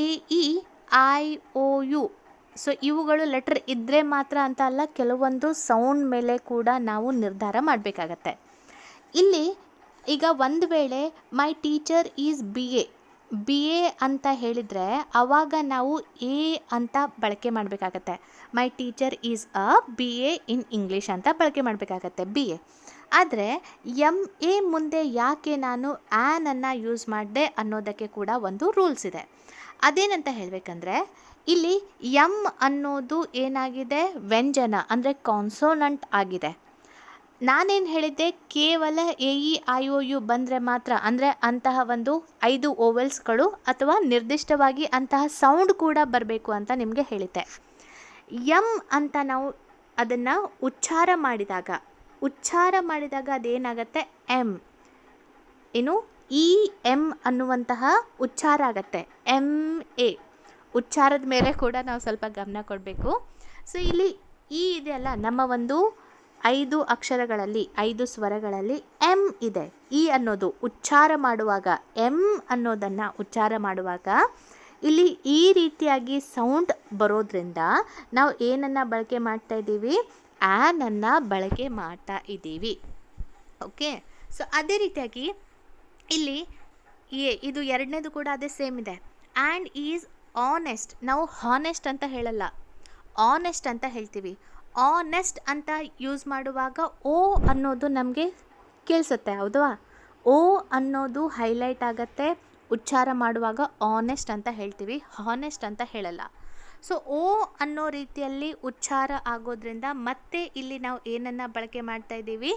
AEIOU. ಸೊ ಇವುಗಳು ಲೆಟರ್ ಇದ್ದರೆ ಮಾತ್ರ ಅಂತ ಅಲ್ಲ, ಕೆಲವೊಂದು ಸೌಂಡ್ ಮೇಲೆ ಕೂಡ ನಾವು ನಿರ್ಧಾರ ಮಾಡಬೇಕಾಗತ್ತೆ. ಇಲ್ಲಿ ಈಗ ಒಂದು ವೇಳೆ ಮೈ ಟೀಚರ್ ಈಸ್ BA ಅಂತ ಹೇಳಿದರೆ ಆವಾಗ ನಾವು ಎ ಅಂತ ಬಳಕೆ ಮಾಡಬೇಕಾಗತ್ತೆ. ಮೈ teacher is a BA in English ಅಂತ ಬಳಕೆ ಮಾಡಬೇಕಾಗತ್ತೆ, BA. ಆದರೆ MA ಮುಂದೆ ಯಾಕೆ ನಾನು ಆ್ಯನನ್ನು ಯೂಸ್ ಮಾಡಿದೆ ಅನ್ನೋದಕ್ಕೆ ಕೂಡ ಒಂದು ರೂಲ್ಸ್ ಇದೆ. ಅದೇನಂತ ಹೇಳಬೇಕಂದ್ರೆ ಇಲ್ಲಿ ಅನ್ನೋದು ಏನಾಗಿದೆ, ವ್ಯಂಜನ ಅಂದರೆ ಕಾನ್ಸೋನಂಟ್ ಆಗಿದೆ. ನಾನೇನು ಹೇಳಿದ್ದೆ, ಕೇವಲ AEIOU ಬಂದರೆ ಮಾತ್ರ, ಅಂದರೆ ಅಂತಹ ಒಂದು 5 ಓವೆಲ್ಸ್ಗಳು ಅಥವಾ ನಿರ್ದಿಷ್ಟವಾಗಿ ಅಂತಹ ಸೌಂಡ್ ಕೂಡ ಬರಬೇಕು ಅಂತ ನಿಮಗೆ ಹೇಳಿದ್ದೆ. ಅಂತ ನಾವು ಅದನ್ನು ಉಚ್ಚಾರ ಮಾಡಿದಾಗ ಅದೇನಾಗತ್ತೆ, ಏನು EM ಅನ್ನುವಂತಹ ಉಚ್ಚಾರ ಆಗತ್ತೆ. MA ಉಚ್ಚಾರದ ಮೇಲೆ ಕೂಡ ನಾವು ಸ್ವಲ್ಪ ಗಮನ ಕೊಡಬೇಕು. ಸೊ ಇಲ್ಲಿ ಇದೆಯಲ್ಲ, ನಮ್ಮ ಒಂದು 5 ಅಕ್ಷರಗಳಲ್ಲಿ 5 ಸ್ವರಗಳಲ್ಲಿ M ಇದೆ. ಅನ್ನೋದು ಉಚ್ಚಾರ ಮಾಡುವಾಗ, ಅನ್ನೋದನ್ನು ಉಚ್ಚಾರ ಮಾಡುವಾಗ ಇಲ್ಲಿ ಈ ರೀತಿಯಾಗಿ ಸೌಂಡ್ ಬರೋದ್ರಿಂದ ನಾವು ಏನನ್ನು ಬಳಕೆ ಮಾಡ್ತಾ ಇದ್ದೀವಿ, ಆ್ಯನನ್ನು ಬಳಕೆ ಮಾಡ್ತಾ ಇದ್ದೀವಿ. ಓಕೆ. ಸೊ ಅದೇ ರೀತಿಯಾಗಿ ಇಲ್ಲಿ ಇದು ಎರಡನೇದು ಕೂಡ ಅದೇ ಸೇಮ್ ಇದೆ. ಆ್ಯಂಡ್ ಈಸ್ ಆನೆಸ್ಟ್, ನಾವು ಹಾನೆಸ್ಟ್ ಅಂತ ಹೇಳಲ್ಲ, ಆನೆಸ್ಟ್ ಅಂತ ಹೇಳ್ತೀವಿ. ಆನೆಸ್ಟ್ ಅಂತ ಯೂಸ್ ಮಾಡುವಾಗ ಓ ಅನ್ನೋದು ನಮಗೆ ಕೇಳಿಸುತ್ತೆ, ಹೌದಾ? ಓ ಅನ್ನೋದು ಹೈಲೈಟ್ ಆಗುತ್ತೆ. ಉಚ್ಚಾರ ಮಾಡುವಾಗ ಆನೆಸ್ಟ್ ಅಂತ ಹೇಳ್ತೀವಿ, ಹಾನೆಸ್ಟ್ ಅಂತ ಹೇಳಲ್ಲ. ಸೊ ಓ ಅನ್ನೋ ರೀತಿಯಲ್ಲಿ ಉಚ್ಚಾರ ಆಗೋದ್ರಿಂದ ಮತ್ತೆ ಇಲ್ಲಿ ನಾವು ಏನನ್ನು ಬಳಕೆ ಮಾಡ್ತಾ ಇದ್ದೀವಿ,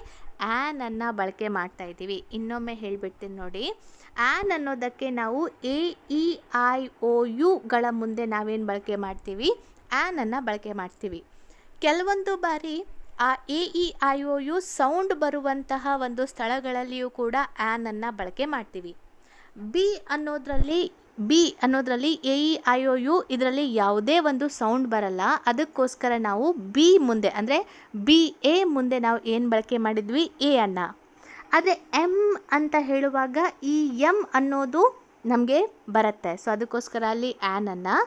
ಆ್ಯನನ್ನು ಬಳಕೆ ಮಾಡ್ತಾ ಇದ್ದೀವಿ. ಇನ್ನೊಮ್ಮೆ ಹೇಳಿಬಿಡ್ತೀನಿ ನೋಡಿ. ಆ್ಯನ್ ಅನ್ನೋದಕ್ಕೆ ನಾವು ಎ ಇ ಐ ಒ ಯುಗಳ ಮುಂದೆ ನಾವೇನು ಬಳಕೆ ಮಾಡ್ತೀವಿ, ಆ್ಯನನ್ನು ಬಳಕೆ ಮಾಡ್ತೀವಿ. ಕೆಲವೊಂದು ಬಾರಿ ಆ A E I O U sound ಬರುವಂತಹ ಒಂದು ಸ್ಥಳಗಳಲ್ಲಿಯೂ ಕೂಡ ಆ್ಯನನ್ನು ಬಳಕೆ ಮಾಡ್ತೀವಿ. ಬಿ ಅನ್ನೋದ್ರಲ್ಲಿ A E I O U ಇದರಲ್ಲಿ ಯಾವುದೇ ಒಂದು ಸೌಂಡ್ ಬರಲ್ಲ. ಅದಕ್ಕೋಸ್ಕರ ನಾವು ಬಿ ಮುಂದೆ ಅಂದರೆ ಬಿ ಎ ಮುಂದೆ ನಾವು ಏನು ಬಳಕೆ ಮಾಡಿದ್ವಿ, ಎ ಅನ್ನು. ಆದರೆ ಎಮ್ ಅಂತ ಹೇಳುವಾಗ ಈ ಎಮ್ ಅನ್ನೋದು ನಮಗೆ ಬರುತ್ತೆ. ಸೊ ಅದಕ್ಕೋಸ್ಕರ ಅಲ್ಲಿ ಆ್ಯನನ್ನು.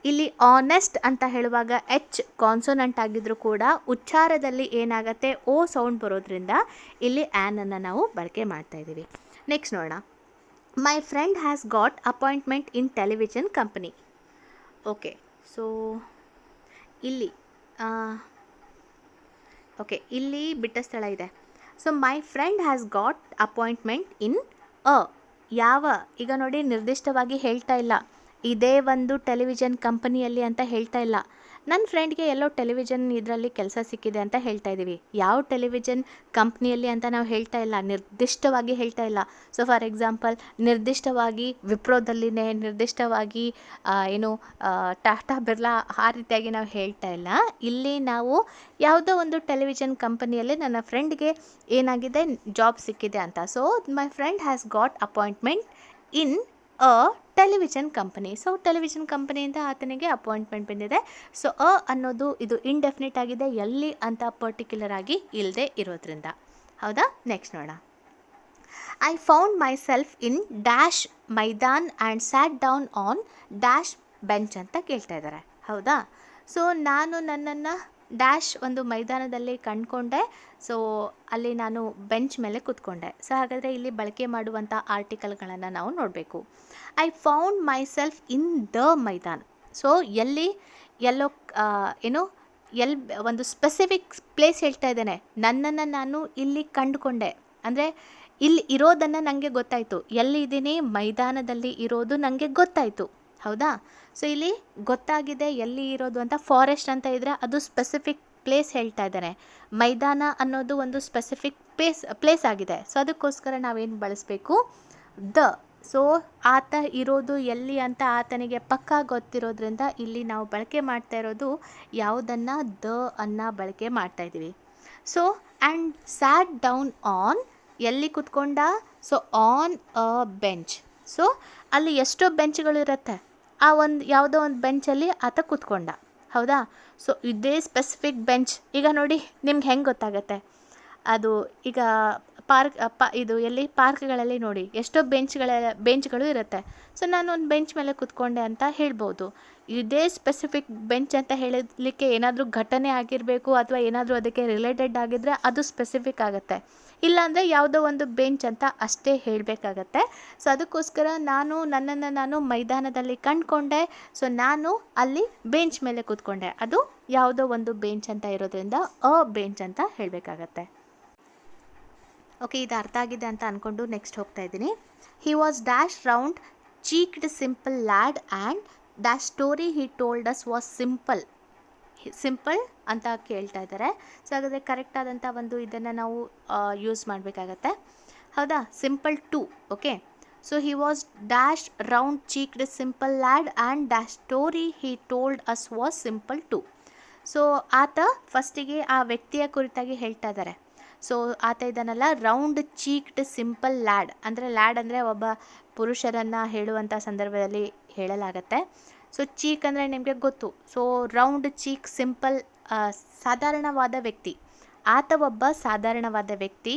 ಇಲ್ಲಿ ಆನೆಸ್ಟ್ ಅಂತ ಹೇಳುವಾಗ ಎಚ್ ಕಾನ್ಸೋನೆಂಟ್ ಆಗಿದ್ರೂ ಕೂಡ ಉಚ್ಚಾರದಲ್ಲಿ ಏನಾಗುತ್ತೆ, ಓ ಸೌಂಡ್ ಬರೋದ್ರಿಂದ ಇಲ್ಲಿ ಆ್ಯನನ್ನು ನಾವು ಬಳಕೆ ಮಾಡ್ತಾಯಿದ್ದೀವಿ. ನೆಕ್ಸ್ಟ್ ನೋಡೋಣ. My friend has got appointment in television company. Okay, so ಇಲ್ಲಿ ಬಿಟ್ಟ ಸ್ಥಳ ಇದೆ. So my friend has got appointment in ಯಾವ, ಈಗ ನೋಡಿ ನಿರ್ದಿಷ್ಟವಾಗಿ ಹೇಳ್ತಾ ಇಲ್ಲ ಇದೇ ಒಂದು ಟೆಲಿವಿಷನ್ ಕಂಪನಿಯಲ್ಲಿ ಅಂತ ಹೇಳ್ತಾ ಇಲ್ಲ. ನನ್ನ ಫ್ರೆಂಡ್ಗೆ ಎಲ್ಲೋ ಟೆಲಿವಿಷನ್ ಇದರಲ್ಲಿ ಕೆಲಸ ಸಿಕ್ಕಿದೆ ಅಂತ ಹೇಳ್ತಾ ಇದ್ದೀವಿ. ಯಾವ ಟೆಲಿವಿಷನ್ ಕಂಪ್ನಿಯಲ್ಲಿ ಅಂತ ನಾವು ಹೇಳ್ತಾ ಇಲ್ಲ, ನಿರ್ದಿಷ್ಟವಾಗಿ ಹೇಳ್ತಾ ಇಲ್ಲ. ಸೊ ಫಾರ್ ಎಕ್ಸಾಂಪಲ್ ನಿರ್ದಿಷ್ಟವಾಗಿ ವಿಪ್ರೋದಲ್ಲಿನೇ, ನಿರ್ದಿಷ್ಟವಾಗಿ ಟಾಟಾ ಬಿರ್ಲಾ ಆ ರೀತಿಯಾಗಿ ನಾವು ಹೇಳ್ತಾ ಇಲ್ಲ. ಇಲ್ಲಿ ನಾವು ಯಾವುದೋ ಒಂದು ಟೆಲಿವಿಷನ್ ಕಂಪನಿಯಲ್ಲಿ ನನ್ನ ಫ್ರೆಂಡ್ಗೆ ಏನಾಗಿದೆ, ಜಾಬ್ ಸಿಕ್ಕಿದೆ ಅಂತ. So my friend has got appointment in a television company. So television ಕಂಪನಿಯಿಂದ ಆತನಿಗೆ ಅಪಾಯಿಂಟ್ಮೆಂಟ್ ಬಂದಿದೆ. ಸೊ ಅನ್ನೋದು ಇದು ಇಂಡೆಫಿನಿಟ್ ಆಗಿದೆ, ಎಲ್ಲಿ ಅಂತ ಪರ್ಟಿಕ್ಯುಲರ್ ಆಗಿ ಇಲ್ಲದೆ ಇರೋದ್ರಿಂದ. ಹೌದಾ? ನೆಕ್ಸ್ಟ್ ನೋಡೋಣ. I found myself in dash Maidan and sat down on dash bench ಅಂತ ಕೇಳ್ತಾ ಇದ್ದಾರೆ. ಹೌದಾ? ಸೊ ನಾನು ನನ್ನನ್ನು ಡ್ಯಾಶ್ ಒಂದು ಮೈದಾನದಲ್ಲಿ ಕಂಡುಕೊಂಡೆ. ಸೊ ಅಲ್ಲಿ ನಾನು ಬೆಂಚ್ ಮೇಲೆ ಕೂತ್ಕೊಂಡೆ. ಸೊ ಹಾಗಾದರೆ ಇಲ್ಲಿ ಬಳಕೆ ಮಾಡುವಂಥ ಆರ್ಟಿಕಲ್ಗಳನ್ನು ನಾವು ನೋಡಬೇಕು. I found myself in the maidan. So ಎಲ್ಲೋ ಒಂದು ಸ್ಪೆಸಿಫಿಕ್ ಪ್ಲೇಸ್ ಹೇಳ್ತಾ ಇದ್ದೇನೆ. ನನ್ನನ್ನು ನಾನು ಇಲ್ಲಿ ಕಂಡುಕೊಂಡೆ ಅಂದರೆ ಇಲ್ಲಿ ಇರೋದನ್ನು ನನಗೆ ಗೊತ್ತಾಯಿತು. ಎಲ್ಲಿದ್ದೀನಿ, ಮೈದಾನದಲ್ಲಿ ಇರೋದು ನನಗೆ ಗೊತ್ತಾಯಿತು. ಹೌದಾ? ಸೊ ಇಲ್ಲಿ ಗೊತ್ತಾಗಿದೆ ಎಲ್ಲಿ ಇರೋದು ಅಂತ. ಫಾರೆಸ್ಟ್ ಅಂತ ಇದ್ದರೆ ಅದು ಸ್ಪೆಸಿಫಿಕ್ ಪ್ಲೇಸ್ ಹೇಳ್ತಾ ಇದ್ದಾನೆ. ಮೈದಾನ ಅನ್ನೋದು ಒಂದು ಸ್ಪೆಸಿಫಿಕ್ ಪ್ಲೇಸ್ ಆಗಿದೆ. ಸೊ ಅದಕ್ಕೋಸ್ಕರ ನಾವೇನು ಬಳಸಬೇಕು, ದ. ಸೊ ಆತ ಇರೋದು ಎಲ್ಲಿ ಅಂತ ಆತನಿಗೆ ಪಕ್ಕಾ ಗೊತ್ತಿರೋದ್ರಿಂದ ಇಲ್ಲಿ ನಾವು ಬಳಕೆ ಮಾಡ್ತಾ ಇರೋದು ಯಾವುದನ್ನು, ದ ಅನ್ನು ಬಳಕೆ ಮಾಡ್ತಾ ಇದ್ದೀವಿ. So and sat down on, ಎಲ್ಲಿ ಕೂತ್ಕೊಂಡ, so on a bench. So ಅಲ್ಲಿ ಎಷ್ಟೋ ಬೆಂಚ್ಗಳಿರುತ್ತೆ, ಆ ಯಾವುದೋ ಒಂದು ಬೆಂಚಲ್ಲಿ ಆತ ಕೂತ್ಕೊಂಡ. ಹೌದಾ? ಸೊ ಇದೇ ಸ್ಪೆಸಿಫಿಕ್ ಬೆಂಚ್. ಈಗ ನೋಡಿ ನಿಮ್ಗೆ ಹೆಂಗೆ ಗೊತ್ತಾಗತ್ತೆ ಅದು? ಈಗ ಪಾರ್ಕ್ಗಳಲ್ಲಿ ನೋಡಿ ಎಷ್ಟೋ ಬೆಂಚ್ಗಳು ಇರುತ್ತೆ. ಸೊ ನಾನು ಒಂದು ಬೆಂಚ್ ಮೇಲೆ ಕೂತ್ಕೊಂಡೆ ಅಂತ ಹೇಳ್ಬೋದು. ಇದೇ ಸ್ಪೆಸಿಫಿಕ್ ಬೆಂಚ್ ಅಂತ ಹೇಳಲಿಕ್ಕೆ ಏನಾದರೂ ಘಟನೆ ಆಗಿರಬೇಕು ಅಥವಾ ಏನಾದರೂ ಅದಕ್ಕೆ ರಿಲೇಟೆಡ್ ಆಗಿದ್ದರೆ ಅದು ಸ್ಪೆಸಿಫಿಕ್ ಆಗುತ್ತೆ. ಇಲ್ಲಾಂದರೆ ಯಾವುದೋ ಒಂದು ಬೆಂಚ್ ಅಂತ ಅಷ್ಟೇ ಹೇಳಬೇಕಾಗತ್ತೆ. ಸೊ ಅದಕ್ಕೋಸ್ಕರ ನನ್ನನ್ನು ನಾನು ಮೈದಾನದಲ್ಲಿ ಕಂಡುಕೊಂಡೆ. ಸೊ ನಾನು ಅಲ್ಲಿ ಬೆಂಚ್ ಮೇಲೆ ಕೂತ್ಕೊಂಡೆ. ಅದು ಯಾವುದೋ ಒಂದು ಬೆಂಚ್ ಅಂತ ಇರೋದ್ರಿಂದ ಅ ಬೆಂಚ್ ಅಂತ ಹೇಳಬೇಕಾಗತ್ತೆ. ಓಕೆ, ಇದು ಅರ್ಥ ಆಗಿದೆ ಅಂತ ಅಂದ್ಕೊಂಡು ನೆಕ್ಸ್ಟ್ ಹೋಗ್ತಾ ಇದ್ದೀನಿ. He was dash round cheeked simple lad and dash story he told us was simple ಅಂತ ಕೇಳ್ತಾ ಇದ್ದಾರೆ. ಸೊ ಹಾಗಾದರೆ ಕರೆಕ್ಟ್ ಆದಂಥ ಒಂದು ಇದನ್ನು ನಾವು ಯೂಸ್ ಮಾಡಬೇಕಾಗತ್ತೆ. ಹೌದಾ? Simple to. Okay, so he was dash round cheeked simple lad and dash story he told us was simple to. So ಆತ ಫಸ್ಟಿಗೆ ಆ ವ್ಯಕ್ತಿಯ ಕುರಿತಾಗಿ ಹೇಳ್ತಾ ಇದ್ದಾರೆ. ಸೊ ಆತ ಇದನ್ನೆಲ್ಲ ರೌಂಡ್ ಚೀಕ್ಡ್ ಸಿಂಪಲ್ ಲ್ಯಾಡ್ ಅಂದರೆ ಒಬ್ಬ ಪುರುಷರನ್ನು ಹೇಳುವಂಥ ಸಂದರ್ಭದಲ್ಲಿ ಹೇಳಲಾಗತ್ತೆ. ಸೊ ಚೀಕ್ ಅಂದರೆ ನಿಮಗೆ ಗೊತ್ತು. ಸೊ ರೌಂಡ್ ಚೀಕ್ ಸಿಂಪಲ್, ಸಾಧಾರಣವಾದ ವ್ಯಕ್ತಿ. ಆತ ಒಬ್ಬ ಸಾಧಾರಣವಾದ ವ್ಯಕ್ತಿ.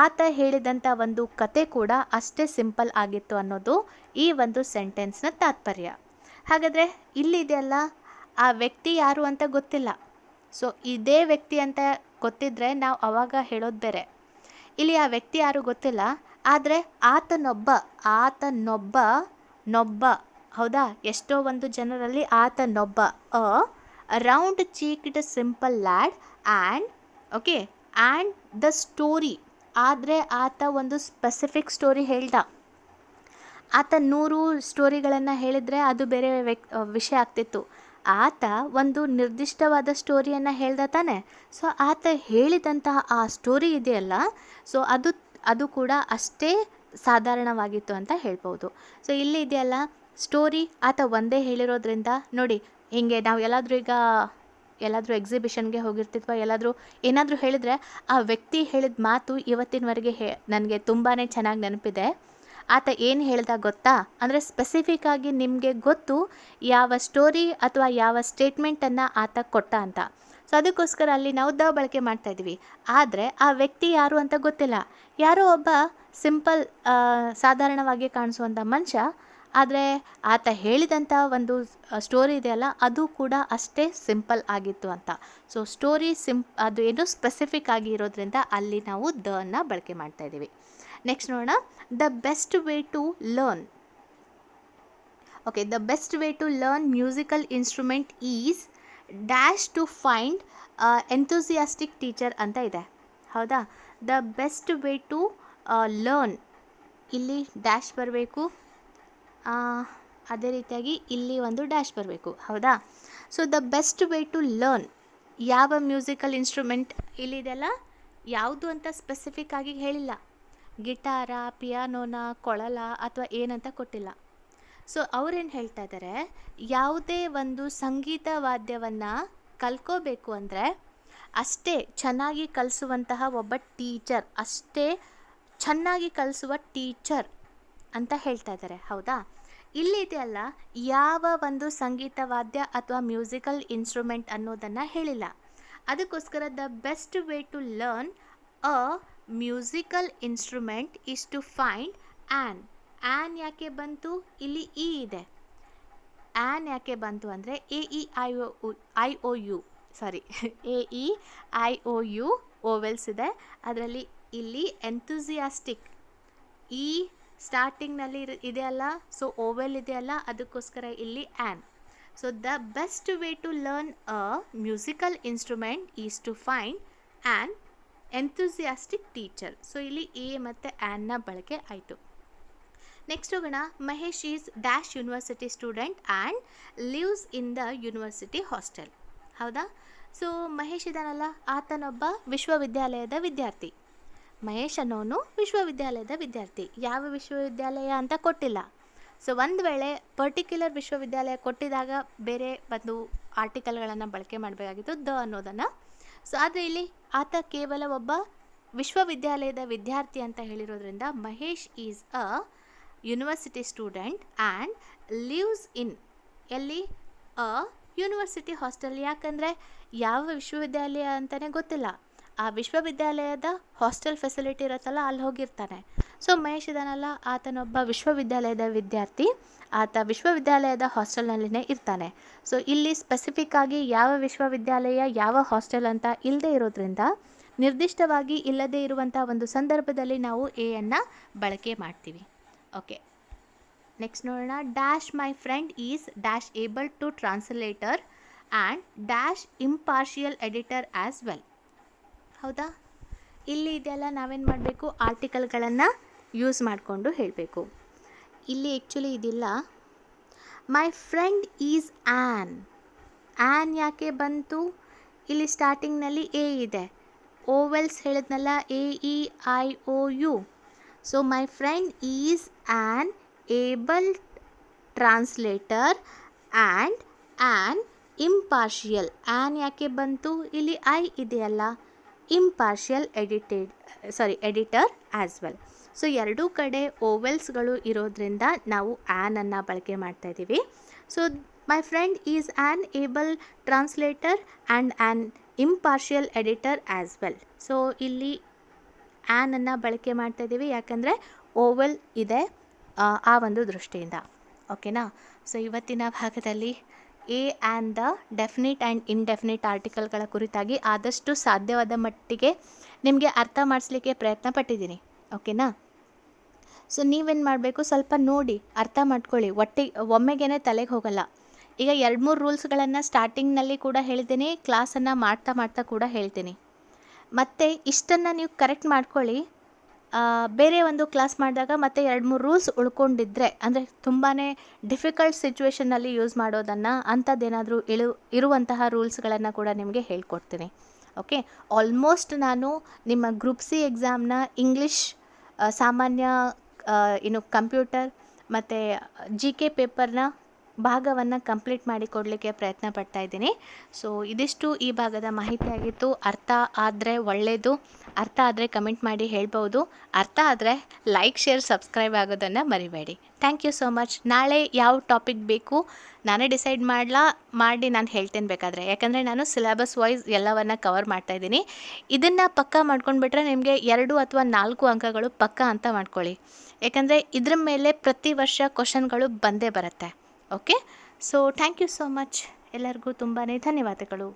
ಆತ ಹೇಳಿದಂಥ ಒಂದು ಕತೆ ಕೂಡ ಅಷ್ಟೇ ಸಿಂಪಲ್ ಆಗಿತ್ತು ಅನ್ನೋದು ಈ ಒಂದು ಸೆಂಟೆನ್ಸ್ನ ತಾತ್ಪರ್ಯ. ಹಾಗಾದರೆ ಇಲ್ಲಿದೆಯಲ್ಲ, ಆ ವ್ಯಕ್ತಿ ಯಾರು ಅಂತ ಗೊತ್ತಿಲ್ಲ. ಸೊ ಇದೇ ವ್ಯಕ್ತಿ ಅಂತ ಗೊತ್ತಿದ್ದರೆ ನಾವು ಅವಾಗ ಹೇಳೋದು ಬೇರೆ. ಇಲ್ಲಿ ಆ ವ್ಯಕ್ತಿ ಯಾರು ಗೊತ್ತಿಲ್ಲ, ಆದರೆ ಆತನೊಬ್ಬ. ಹೌದಾ? ಎಷ್ಟೋ ಒಂದು ಜನರಲ್ಲಿ ಆತನೊಬ್ಬ. Round cheeked simple lad and the story. ಆದರೆ ಆತ ಒಂದು ಸ್ಪೆಸಿಫಿಕ್ ಸ್ಟೋರಿ ಹೇಳ್ದ. ಆತ 100 ಸ್ಟೋರಿಗಳನ್ನು ಹೇಳಿದರೆ ಅದು ಬೇರೆ ವಿಷಯ ಆಗ್ತಿತ್ತು. ಆತ ಒಂದು ನಿರ್ದಿಷ್ಟವಾದ ಸ್ಟೋರಿಯನ್ನು ಹೇಳ್ದ ತಾನೆ. ಸೊ ಆತ ಹೇಳಿದಂತಹ ಆ ಸ್ಟೋರಿ ಇದೆಯಲ್ಲ, ಸೊ ಅದು ಕೂಡ ಅಷ್ಟೇ ಸಾಧಾರಣವಾಗಿತ್ತು ಅಂತ ಹೇಳ್ಬೋದು. ಸೊ ಇಲ್ಲಿ ಇದೆಯಲ್ಲ ಸ್ಟೋರಿ ಆತ ಒಂದೇ ಹೇಳಿರೋದ್ರಿಂದ ನೋಡಿ, ಹೀಗೆ ನಾವು ಎಲ್ಲಾದರೂ ಎಕ್ಸಿಬಿಷನ್ಗೆ ಹೋಗಿರ್ತಿದ್ವ, ಏನಾದರೂ ಹೇಳಿದ್ರೆ ಆ ವ್ಯಕ್ತಿ ಹೇಳಿದ ಮಾತು ಇವತ್ತಿನವರೆಗೆ ನನಗೆ ತುಂಬಾ ಚೆನ್ನಾಗಿ ನೆನಪಿದೆ. ಆತ ಏನು ಹೇಳ್ದ ಗೊತ್ತಾ ಅಂದರೆ ಸ್ಪೆಸಿಫಿಕ್ ಆಗಿ ನಿಮಗೆ ಗೊತ್ತು ಯಾವ ಸ್ಟೋರಿ ಅಥವಾ ಯಾವ ಸ್ಟೇಟ್ಮೆಂಟನ್ನು ಆತ ಕೊಟ್ಟ ಅಂತ. ಸೊ ಅದಕ್ಕೋಸ್ಕರ ಅಲ್ಲಿ ನಾವು ದ ಬಳಕೆ ಮಾಡ್ತಾ ಇದ್ದೀವಿ. ಆದರೆ ಆ ವ್ಯಕ್ತಿ ಯಾರು ಅಂತ ಗೊತ್ತಿಲ್ಲ, ಯಾರೋ ಒಬ್ಬ ಸಿಂಪಲ್ ಸಾಧಾರಣವಾಗಿ ಕಾಣಿಸುವಂಥ ಮನುಷ್ಯ. ಆದರೆ ಆತ ಹೇಳಿದಂಥ ಒಂದು ಸ್ಟೋರಿ ಇದೆಯಲ್ಲ ಅದು ಕೂಡ ಅಷ್ಟೇ ಸಿಂಪಲ್ ಆಗಿತ್ತು ಅಂತ. ಸೊ ಸ್ಟೋರಿ ಅದು ಏನು ಸ್ಪೆಸಿಫಿಕ್ ಆಗಿ ಇರೋದ್ರಿಂದ ಅಲ್ಲಿ ನಾವು ದ ಬಳಕೆ ಮಾಡ್ತಾ ಇದ್ದೀವಿ. ನೆಕ್ಸ್ಟ್ ನೋಡೋಣ, the best way to learn. Okay, the best way to learn musical instrument is dash to find enthusiastic teacher ಅಂತ ಇದೆ. ಹೌದಾ, the best way to learn, ಇಲ್ಲಿ ಡ್ಯಾಶ್ ಬರಬೇಕು, ಅದೇ ರೀತಿಯಾಗಿ ಇಲ್ಲಿ ಒಂದು ಡ್ಯಾಶ್ ಬರಬೇಕು. ಹೌದಾ, so the best way to learn ಯಾವ ಮ್ಯೂಸಿಕಲ್ ಇನ್ಸ್ಟ್ರೂಮೆಂಟ್ ಇಲ್ಲಿದೆಲ್ಲ ಯಾವುದು ಅಂತ ಸ್ಪೆಸಿಫಿಕ್ ಆಗಿ ಹೇಳಿಲ್ಲ. ಗಿಟಾರ, ಪಿಯಾನೋನ, ಕೊಳಲ ಅಥವಾ ಏನಂತ ಕೊಟ್ಟಿಲ್ಲ. ಸೊ ಅವ್ರೇನು ಹೇಳ್ತಾ ಇದ್ದಾರೆ, ಯಾವುದೇ ಒಂದು ಸಂಗೀತ ವಾದ್ಯವನ್ನು ಕಲ್ಕೋಬೇಕು ಅಂದರೆ ಅಷ್ಟೇ ಚೆನ್ನಾಗಿ ಕಲಿಸುವಂತಹ ಒಬ್ಬ ಟೀಚರ್, ಅಷ್ಟೇ ಚೆನ್ನಾಗಿ ಕಲಿಸುವ ಟೀಚರ್ ಅಂತ ಹೇಳ್ತಾ ಇದ್ದಾರೆ. ಹೌದಾ, ಇಲ್ಲಿ ಇದೆಯಲ್ಲ ಯಾವ ಒಂದು ಸಂಗೀತ ವಾದ್ಯ ಅಥವಾ ಮ್ಯೂಸಿಕಲ್ ಇನ್ಸ್ಟ್ರೂಮೆಂಟ್ ಅನ್ನೋದನ್ನು ಹೇಳಿಲ್ಲ. ಅದಕ್ಕೋಸ್ಕರ the best way to learn a musical instrument is to find an ಯಾಕೆ ಬಂತು, ಇಲ್ಲಿ ಇ ಇದೆ. ಆ್ಯನ್ ಯಾಕೆ ಬಂತು ಅಂದರೆ AEIOU ಓವೆಲ್ಸ್ ಇದೆ. ಅದರಲ್ಲಿ ಇಲ್ಲಿ ಎಂಥೂಸಿಯಾಸ್ಟಿಕ್ ಈ ಸ್ಟಾರ್ಟಿಂಗ್ನಲ್ಲಿ ಇದೆಯಲ್ಲ, ಸೊ ಓವೆಲ್ ಇದೆಯಲ್ಲ, ಅದಕ್ಕೋಸ್ಕರ ಇಲ್ಲಿ an. So the best way to learn a musical instrument is to find an enthusiastic teacher. So ಇಲ್ಲಿ ಎ ಮತ್ತು ಆ್ಯನ್ನ ಬಳಕೆ ಆಯಿತು. ನೆಕ್ಸ್ಟ್ ಹೋಗೋಣ, Mahesh is dash university student and lives in the university hostel. ಹೌದಾ, ಸೊ ಮಹೇಶ್ ಇದಾನಲ್ಲ, ಆತನೊಬ್ಬ ವಿಶ್ವವಿದ್ಯಾಲಯದ ವಿದ್ಯಾರ್ಥಿ. ಮಹೇಶ್ ಅನ್ನೋನು ವಿಶ್ವವಿದ್ಯಾಲಯದ ವಿದ್ಯಾರ್ಥಿ. ಯಾವ ವಿಶ್ವವಿದ್ಯಾಲಯ ಅಂತ ಕೊಟ್ಟಿಲ್ಲ. ಸೊ ಒಂದು ವೇಳೆ ಪರ್ಟಿಕ್ಯುಲರ್ ವಿಶ್ವವಿದ್ಯಾಲಯ ಕೊಟ್ಟಿದಾಗ ಬೇರೆ ಒಂದು ಆರ್ಟಿಕಲ್ಗಳನ್ನು ಬಳಕೆ ಮಾಡಬೇಕಾಗಿತ್ತು, ದ ಅನ್ನೋದನ್ನು. ಸೊ ಆದರೆ ಇಲ್ಲಿ ಆತ ಕೇವಲ ಒಬ್ಬ ವಿಶ್ವವಿದ್ಯಾಲಯದ ವಿದ್ಯಾರ್ಥಿ ಅಂತ ಹೇಳಿರೋದ್ರಿಂದ Mahesh is a university student and lives in ಎಲ್ಲಿ ಅ ಯೂನಿವರ್ಸಿಟಿ ಹಾಸ್ಟೆಲ್. ಯಾಕಂದರೆ ಯಾವ ವಿಶ್ವವಿದ್ಯಾಲಯ ಅಂತಲೇ ಗೊತ್ತಿಲ್ಲ, ಆ ವಿಶ್ವವಿದ್ಯಾಲಯದ ಹಾಸ್ಟೆಲ್ ಫೆಸಿಲಿಟಿ ಇರುತ್ತಲ್ಲ ಅಲ್ಲಿ ಹೋಗಿರ್ತಾನೆ. ಸೊ ಮಹೇಶ್ ಇದಾನಲ್ಲ, ಆತನೊಬ್ಬ ವಿಶ್ವವಿದ್ಯಾಲಯದ ವಿದ್ಯಾರ್ಥಿ, ಆತ ವಿಶ್ವವಿದ್ಯಾಲಯದ ಹಾಸ್ಟೆಲ್ನಲ್ಲಿನೇ ಇರ್ತಾನೆ. ಸೊ ಇಲ್ಲಿ ಸ್ಪೆಸಿಫಿಕ್ ಆಗಿ ಯಾವ ವಿಶ್ವವಿದ್ಯಾಲಯ ಯಾವ ಹಾಸ್ಟೆಲ್ ಅಂತ ಇಲ್ಲದೆ ಇರೋದ್ರಿಂದ ನಿರ್ದಿಷ್ಟವಾಗಿ ಇಲ್ಲದೇ ಇರುವಂಥ ಒಂದು ಸಂದರ್ಭದಲ್ಲಿ ನಾವು ಎಯನ್ನು ಬಳಕೆ ಮಾಡ್ತೀವಿ. ಓಕೆ, ನೆಕ್ಸ್ಟ್ ನೋಡೋಣ, dash my friend is dash able to translator and dash impartial editor as well. ಹೌದಾ, ಇಲ್ಲಿ ಇದೆಲ್ಲ ನಾವೇನು ಮಾಡಬೇಕು, ಆರ್ಟಿಕಲ್ಗಳನ್ನು ಯೂಸ್ ಮಾಡಿಕೊಂಡು ಹೇಳಬೇಕು. ಇಲ್ಲಿ ಆ್ಯಕ್ಚುಲಿ ಇದಿಲ್ಲ. ಮೈ ಫ್ರೆಂಡ್ ಈಸ್ ಆ್ಯನ್ ಯಾಕೆ ಬಂತು, ಇಲ್ಲಿ ಸ್ಟಾರ್ಟಿಂಗ್ನಲ್ಲಿ ಎ ಇದೆ, ಓವೆಲ್ಸ್ ಹೇಳಿದ್ನಲ್ಲ, AEIOU. So my friend is an Abel translator and an impartial. An ಯಾಕೆ ಬಂತು, ಇಲ್ಲಿ ಐ ಇದೆಯಲ್ಲ, impartial editor as well. So ಎರಡೂ ಕಡೆ ಓವೆಲ್ಸ್ಗಳು ಇರೋದ್ರಿಂದ ನಾವು ಆ್ಯನನ್ನು ಬಳಕೆ ಮಾಡ್ತಾ ಇದ್ದೀವಿ. So my friend is an Abel translator and an impartial editor as well. So ಇಲ್ಲಿ ಆ್ಯನನ್ನು ಬಳಕೆ ಮಾಡ್ತಾ ಇದ್ದೀವಿ ಯಾಕಂದರೆ ಓವೆಲ್ ಇದೆ ಆ ಒಂದು ದೃಷ್ಟಿಯಿಂದ. ಓಕೆನಾ, ಸೊ ಇವತ್ತಿನ ಭಾಗದಲ್ಲಿ a and the definite and indefinite ಆರ್ಟಿಕಲ್ಗಳ ಕುರಿತಾಗಿ ಆದಷ್ಟು ಸಾಧ್ಯವಾದ ಮಟ್ಟಿಗೆ ನಿಮಗೆ ಅರ್ಥ ಮಾಡಿಸ್ಲಿಕ್ಕೆ ಪ್ರಯತ್ನ ಪಟ್ಟಿದ್ದೀನಿ. ಓಕೆನಾ, ಸೊ ನೀವೇನು ಮಾಡಬೇಕು, ಸ್ವಲ್ಪ ನೋಡಿ ಅರ್ಥ ಮಾಡ್ಕೊಳ್ಳಿ, ಒಮ್ಮೆಗೇ ತಲೆಗೆ ಹೋಗಲ್ಲ. ಈಗ 2-3 ರೂಲ್ಸ್ಗಳನ್ನು ಸ್ಟಾರ್ಟಿಂಗ್ನಲ್ಲಿ ಕೂಡ ಹೇಳ್ತೀನಿ, ಕ್ಲಾಸನ್ನು ಮಾಡ್ತಾ ಕೂಡ ಹೇಳ್ತೀನಿ. ಮತ್ತು ಇಷ್ಟನ್ನು ನೀವು ಕರೆಕ್ಟ್ ಮಾಡ್ಕೊಳ್ಳಿ. ಬೇರೆ ಒಂದು ಕ್ಲಾಸ್ ಮಾಡಿದಾಗ ಮತ್ತೆ 2-3 ರೂಲ್ಸ್ ಉಳ್ಕೊಂಡಿದ್ರೆ, ಅಂದರೆ ತುಂಬಾ ಡಿಫಿಕಲ್ಟ್ ಸಿಚುವೇಷನ್ನಲ್ಲಿ ಯೂಸ್ ಮಾಡೋದನ್ನು, ಅಂಥದ್ದೇನಾದರೂ ಇರುವಂತಹ ರೂಲ್ಸ್ಗಳನ್ನು ಕೂಡ ನಿಮಗೆ ಹೇಳ್ಕೊಡ್ತೀನಿ. ಓಕೆ, ಆಲ್ಮೋಸ್ಟ್ ನಾನು ನಿಮ್ಮ ಗ್ರೂಪ್ ಸಿ ಎಕ್ಸಾಮ್ನ ಇಂಗ್ಲೀಷ್ ಸಾಮಾನ್ಯ ಇನ್ನು ಕಂಪ್ಯೂಟರ್ ಮತ್ತು GK ಪೇಪರ್ನ ಭಾಗವನ್ನು ಕಂಪ್ಲೀಟ್ ಮಾಡಿ ಕೊಡಲಿಕ್ಕೆ ಪ್ರಯತ್ನ ಪಡ್ತಾ ಇದ್ದೀನಿ. ಸೊ ಇದಿಷ್ಟು ಈ ಭಾಗದ ಮಾಹಿತಿಯಾಗಿತ್ತು. ಅರ್ಥ ಆದರೆ ಒಳ್ಳೆಯದು, ಅರ್ಥ ಆದರೆ ಕಮೆಂಟ್ ಮಾಡಿ ಹೇಳ್ಬೋದು, ಅರ್ಥ ಆದರೆ ಲೈಕ್, ಶೇರ್, ಸಬ್ಸ್ಕ್ರೈಬ್ ಆಗೋದನ್ನು ಮರಿಬೇಡಿ. Thank you so much. ನಾಳೆ ಯಾವ ಟಾಪಿಕ್ ಬೇಕು ನಾನೇ ಡಿಸೈಡ್ ಮಾಡಿ ನಾನು ಹೇಳ್ತೇನೆ ಬೇಕಾದರೆ, ಯಾಕಂದರೆ ನಾನು ಸಿಲೆಬಸ್ ವೈಸ್ ಎಲ್ಲವನ್ನು ಕವರ್ ಮಾಡ್ತಾಯಿದ್ದೀನಿ. ಇದನ್ನು ಪಕ್ಕಾ ಮಾಡ್ಕೊಂಡ್ಬಿಟ್ರೆ ನಿಮಗೆ 2 ಅಥವಾ 4 ಅಂಕಗಳು ಪಕ್ಕಾ ಅಂತ ಮಾಡ್ಕೊಳ್ಳಿ. ಯಾಕಂದರೆ ಇದ್ರ ಮೇಲೆ ಪ್ರತಿ ವರ್ಷ ಕ್ವಶನ್ಗಳು ಬಂದೇ ಬರುತ್ತೆ. Okay, so thank you so much. ಎಲ್ಲರಿಗೂ ತುಂಬಾ ಧನ್ಯವಾದಗಳು.